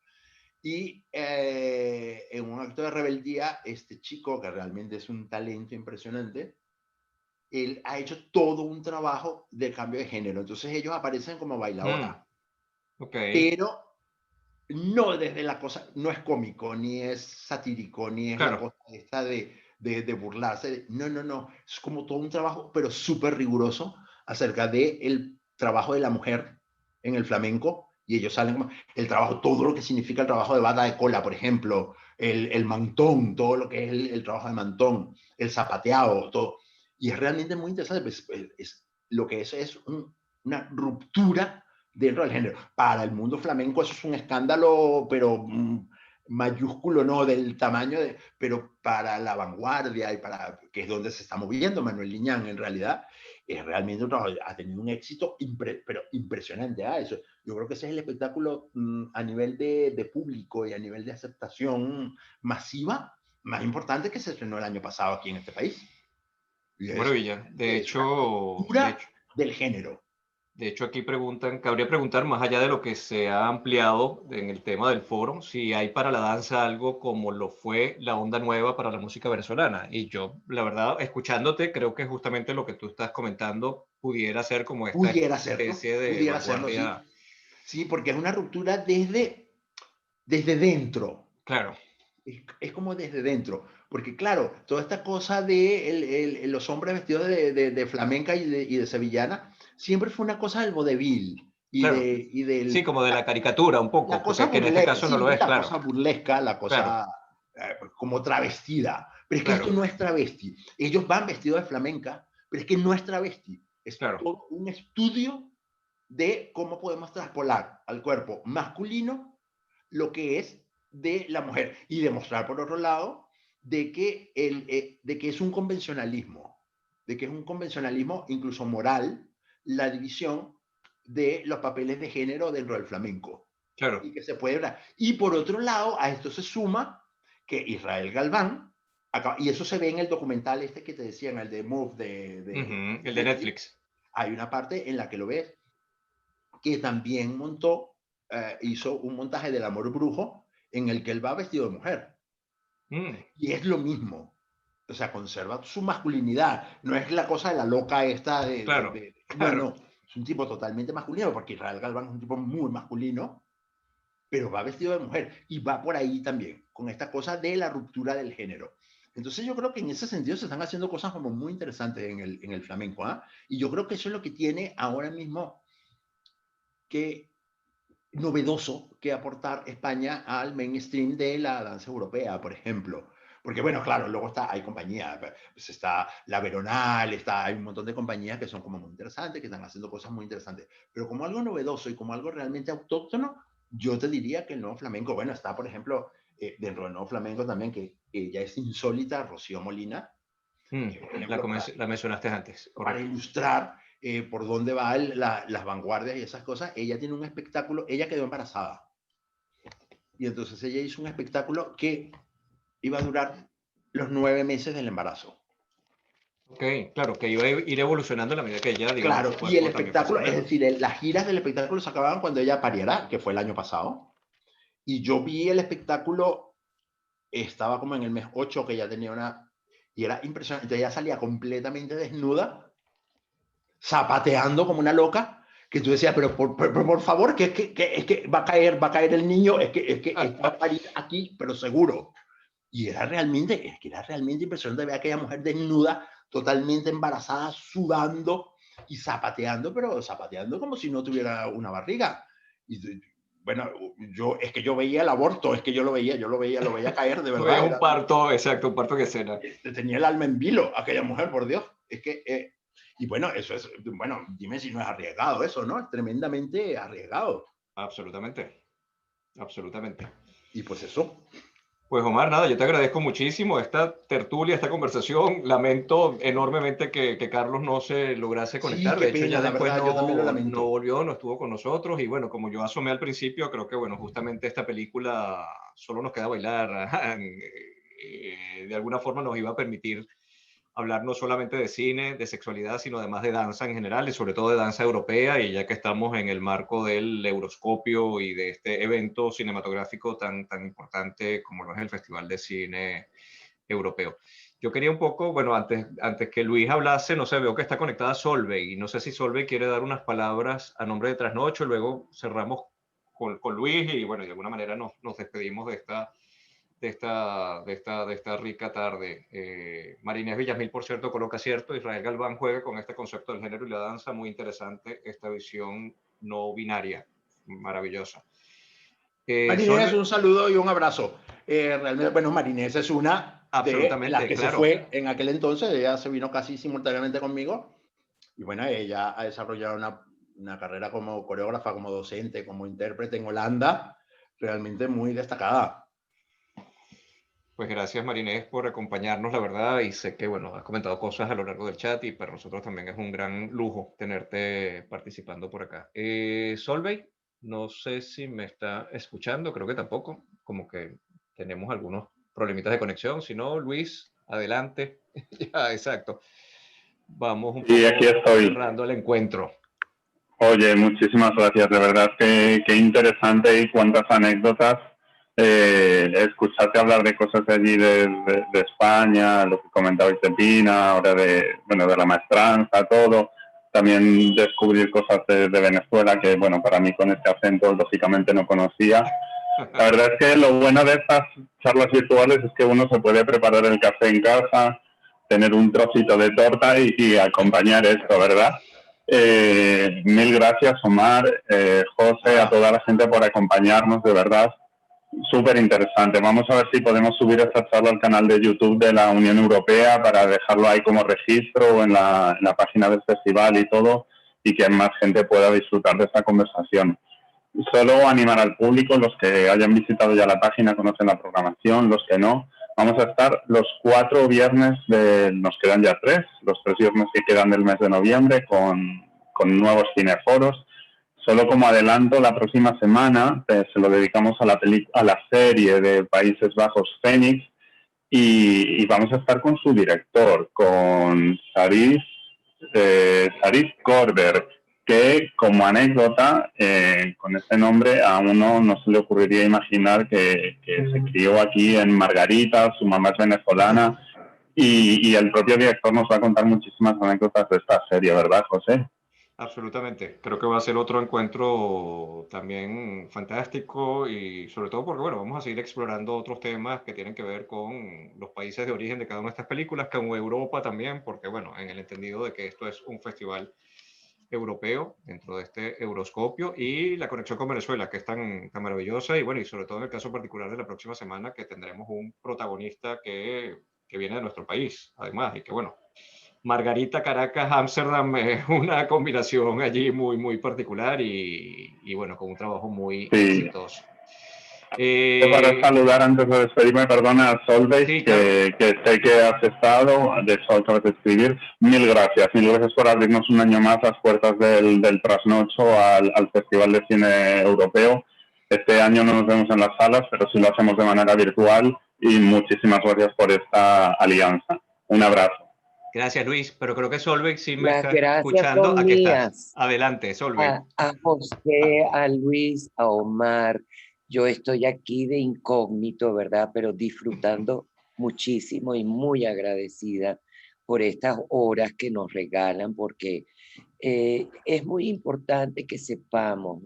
Y en un acto de rebeldía, este chico, que realmente es un talento impresionante, él ha hecho todo un trabajo de cambio de género. Entonces ellos aparecen como mm, bailadoras, ok, pero no desde la cosa, no es cómico, ni es satírico, ni es la claro, cosa esta de burlarse. No, no, no. Es como todo un trabajo, pero súper riguroso acerca del trabajo de la mujer en el flamenco. Y ellos salen como el trabajo, todo lo que significa el trabajo de bata de cola, por ejemplo, el mantón, todo lo que es el trabajo de mantón, el zapateado, todo. Y es realmente muy interesante. Pues, lo que es una ruptura dentro del género. Para el mundo flamenco eso es un escándalo, pero mayúsculo, no del tamaño, pero para la vanguardia y para que es donde se está moviendo Manuel Liñán en realidad, es realmente un trabajo, ha tenido un éxito pero impresionante. Eso, yo creo que ese es el espectáculo a nivel de público y a nivel de aceptación masiva más importante que se estrenó el año pasado aquí en este país. Y Qué es, maravilla. es una cultura del género. De hecho, aquí preguntan, cabría preguntar más allá de lo que se ha ampliado en el tema del foro, si hay para la danza algo como lo fue la onda nueva para la música venezolana. Y yo, la verdad, escuchándote, creo que justamente lo que tú estás comentando pudiera ser como esta especie de Pudiera hacerlo, sí. vanguardia. Sí, porque es una ruptura desde dentro. Claro, Es como desde dentro, porque claro, toda esta cosa de los hombres vestidos de flamenca y de sevillana, siempre fue una cosa del vodevil claro. y del, Sí, como de la caricatura un la poco, cosa porque que en este burlesca, caso no lo sí, es, la claro, cosa burlesca, la claro, cosa como travestida. Pero es que esto claro, no es travesti. Ellos van vestidos de flamenca, pero es que no es travesti. Es claro, todo un estudio de cómo podemos traspolar al cuerpo masculino lo que es de la mujer y demostrar por otro lado de que es un convencionalismo, de que es un convencionalismo incluso moral la división de los papeles de género dentro del flamenco claro. y que se puede ver. Y por otro lado, a esto se suma que Israel Galván, y eso se ve en el documental este que te decía, en el de Move Ujú, de el de Netflix, Netflix. hay una parte en la que lo ves que también hizo un montaje del amor brujo en el que él va vestido de mujer. Mm, Y es lo mismo. O sea, conserva su masculinidad. No es la cosa de la loca esta claro, no, claro. no. Es un tipo totalmente masculino, porque Israel Galván es un tipo muy masculino, pero va vestido de mujer. Y va por ahí también, con esta cosa de la ruptura del género. Entonces yo creo que en ese sentido se están haciendo cosas como muy interesantes en el flamenco. ¿Eh? Y yo creo que eso es lo que tiene ahora mismo que novedoso que aportar España al mainstream de la danza europea, por ejemplo. Porque bueno, claro, luego hay compañías, pues está la Veronal, hay un montón de compañías que son como muy interesantes, que están haciendo cosas muy interesantes. Pero como algo novedoso y como algo realmente autóctono, yo te diría que el nuevo flamenco, bueno, está por ejemplo, dentro del nuevo flamenco también, que ya es insólita, Rocío Molina, Mm, que por ejemplo, la mencionaste antes, para correcto. ilustrar por dónde van las vanguardias y esas cosas, ella tiene un espectáculo, ella quedó embarazada. Y entonces ella hizo un espectáculo que iba a durar los 9 meses del embarazo. Ok, claro, que iba a ir evolucionando a la medida que ella, digamos, Claro, su y el cuerpo también fuese espectáculo, es cambiando. decir, las giras del espectáculo se acababan cuando ella pariera, que fue el año pasado. Y yo vi el espectáculo, estaba como en el mes 8 que ya tenía una... Y era impresionante. Entonces ella salía completamente desnuda, zapateando como una loca, que tú decías, pero por favor, es que va a caer el niño, es que va a parir aquí, pero seguro. Y era realmente impresionante ver a aquella mujer desnuda, totalmente embarazada, sudando y zapateando, pero zapateando como si no tuviera una barriga. Y bueno, es que yo veía el aborto, es que lo veía caer de No veías verdad. un parto, exacto, un parto en escena. Tenía el alma en vilo, aquella mujer, por Dios. Es que, y bueno, eso es, bueno, dime si no es arriesgado eso, ¿no? Es tremendamente arriesgado. Absolutamente, absolutamente. Y pues eso. Pues Omar, nada, yo te agradezco muchísimo esta tertulia, esta conversación. Lamento enormemente que Carlos no se lograse Sí, conectar. qué De hecho, pena, ya la después verdad, yo también lo no lamento. volvió, no estuvo con nosotros. Y bueno, como yo asomé al principio, creo que bueno, justamente esta película solo nos queda bailar. De alguna forma nos iba a permitir hablar no solamente de cine, de sexualidad, sino además de danza en general y sobre todo de danza europea. Y ya que estamos en el marco del Euroscopio y de este evento cinematográfico tan importante como lo es el Festival de Cine Europeo. Yo quería un poco, bueno, antes que Luis hablase, no sé, veo que está conectada Solveig y no sé si Solveig quiere dar unas palabras a nombre de Trasnocho, luego cerramos con Luis y bueno, de alguna manera nos despedimos de esta rica tarde. Marinés Villamil, por cierto, coloca cierto, Israel Galván juega con este concepto del género y la danza, muy interesante esta visión no binaria, maravillosa. Marinés, un saludo y un abrazo. Realmente, bueno, Marinés es una de las Absolutamente, que se claro. fue en aquel entonces, ella se vino casi simultáneamente conmigo y bueno, ella ha desarrollado una carrera como coreógrafa, como docente, como intérprete en Holanda, realmente muy destacada. Pues gracias Marinés por acompañarnos, la verdad, y sé que, bueno, has comentado cosas a lo largo del chat y para nosotros también es un gran lujo tenerte participando por acá. Solveig, no sé si me está escuchando, creo que tampoco, como que tenemos algunos problemitas de conexión, si no, Luis, adelante. Ya, exacto. vamos un poco Sí, aquí estoy. cerrando el encuentro. Oye, muchísimas gracias, de verdad que interesante y cuántas anécdotas. Escucharte hablar de cosas de allí de España, lo que comentabais de Pina, ahora de la maestranza, todo. También descubrir cosas de Venezuela que, bueno, para mí con este acento lógicamente no conocía. La verdad es que lo bueno de estas charlas virtuales es que uno se puede preparar el café en casa, tener un trocito de torta y acompañar esto, ¿verdad? Mil gracias, Omar, José, a toda la gente por acompañarnos, de verdad. Súper interesante. Vamos a ver si podemos subir esta charla al canal de YouTube de la Unión Europea para dejarlo ahí como registro o en la página del festival y todo, y que más gente pueda disfrutar de esta conversación. Solo animar al público, los que hayan visitado ya la página, conocen la programación, los que no. Vamos a estar los 4 viernes, nos quedan ya 3, los 3 viernes que quedan del mes de noviembre con nuevos cineforos. Solo como adelanto, la próxima semana se lo dedicamos a la serie de Países Bajos Fénix y vamos a estar con su director, con Sarif Korber, que como anécdota, con este nombre a uno no se le ocurriría imaginar que se crió aquí en Margarita, su mamá es venezolana, y el propio director nos va a contar muchísimas anécdotas de esta serie, ¿verdad, José? Absolutamente. Creo que va a ser otro encuentro también fantástico y sobre todo porque, bueno, vamos a seguir explorando otros temas que tienen que ver con los países de origen de cada una de estas películas, con Europa también, porque, bueno, en el entendido de que esto es un festival europeo dentro de este Euroscopio y la conexión con Venezuela, que es tan maravillosa y, bueno, y sobre todo en el caso particular de la próxima semana, que tendremos un protagonista que viene de nuestro país, además, y que, bueno, Margarita, Caracas, Ámsterdam es una combinación allí muy particular y bueno, con un trabajo muy Sí. exitoso. Para saludar antes de despedirme, perdona a Solveig, sí, claro. que sé que has estado, de hecho acabas de escribir. Mil gracias por abrirnos un año más las puertas del trasnocho al Festival de Cine Europeo. Este año no nos vemos en las salas, pero sí lo hacemos de manera virtual y muchísimas gracias por esta alianza. Un abrazo. Gracias, Luis, pero creo que Solveig sí me Las está gracias escuchando. son Aquí estás. mías. Adelante, Solveig. A José, a Luis, a Omar. Yo estoy aquí de incógnito, ¿verdad? Pero disfrutando muchísimo y muy agradecida por estas horas que nos regalan, porque es muy importante que sepamos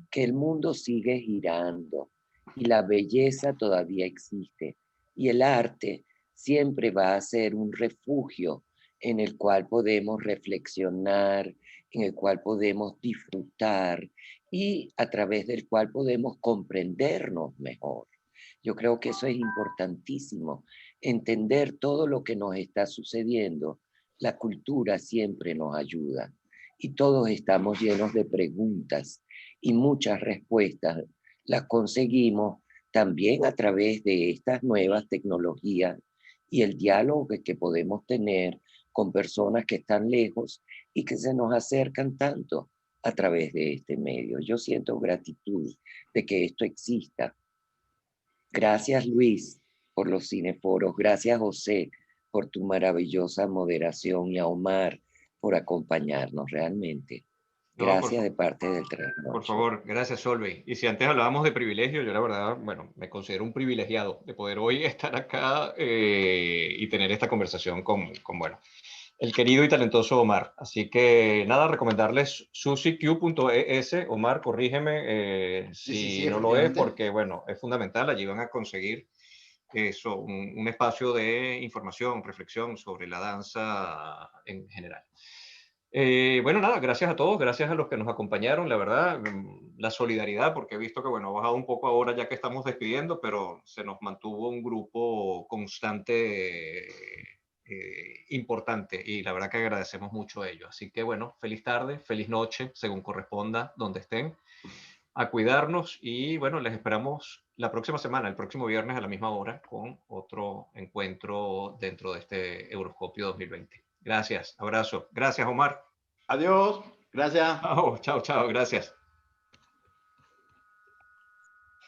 que el mundo sigue girando y la belleza todavía existe y el arte siempre va a ser un refugio en el cual podemos reflexionar, en el cual podemos disfrutar y a través del cual podemos comprendernos mejor. Yo creo que eso es importantísimo, entender todo lo que nos está sucediendo. La cultura siempre nos ayuda y todos estamos llenos de preguntas y muchas respuestas las conseguimos también a través de estas nuevas tecnologías y el diálogo que podemos tener con personas que están lejos y que se nos acercan tanto a través de este medio. Yo siento gratitud de que esto exista. Gracias, Luis, por los cineforos. Gracias, José, por tu maravillosa moderación y a Omar por acompañarnos realmente. Gracias de parte del Trasnocho. Por favor, gracias, Solveig. Y si antes hablábamos de privilegio, yo la verdad, bueno, me considero un privilegiado de poder hoy estar acá y tener esta conversación bueno, el querido y talentoso Omar. Así que nada, recomendarles susiq.es. Omar, corrígeme si no lo es, porque bueno, es fundamental. Allí van a conseguir eso, un espacio de información, reflexión sobre la danza en general. Bueno, nada, gracias a todos, gracias a los que nos acompañaron, la verdad, la solidaridad, porque he visto que, bueno, ha bajado un poco ahora ya que estamos despidiendo, pero se nos mantuvo un grupo constante importante y la verdad que agradecemos mucho a ello. Así que, bueno, feliz tarde, feliz noche, según corresponda, donde estén, a cuidarnos y, bueno, les esperamos la próxima semana, el próximo viernes a la misma hora, con otro encuentro dentro de este Euroscopio 2020. Gracias, abrazo. Gracias, Omar. Adiós, gracias. Chao, gracias.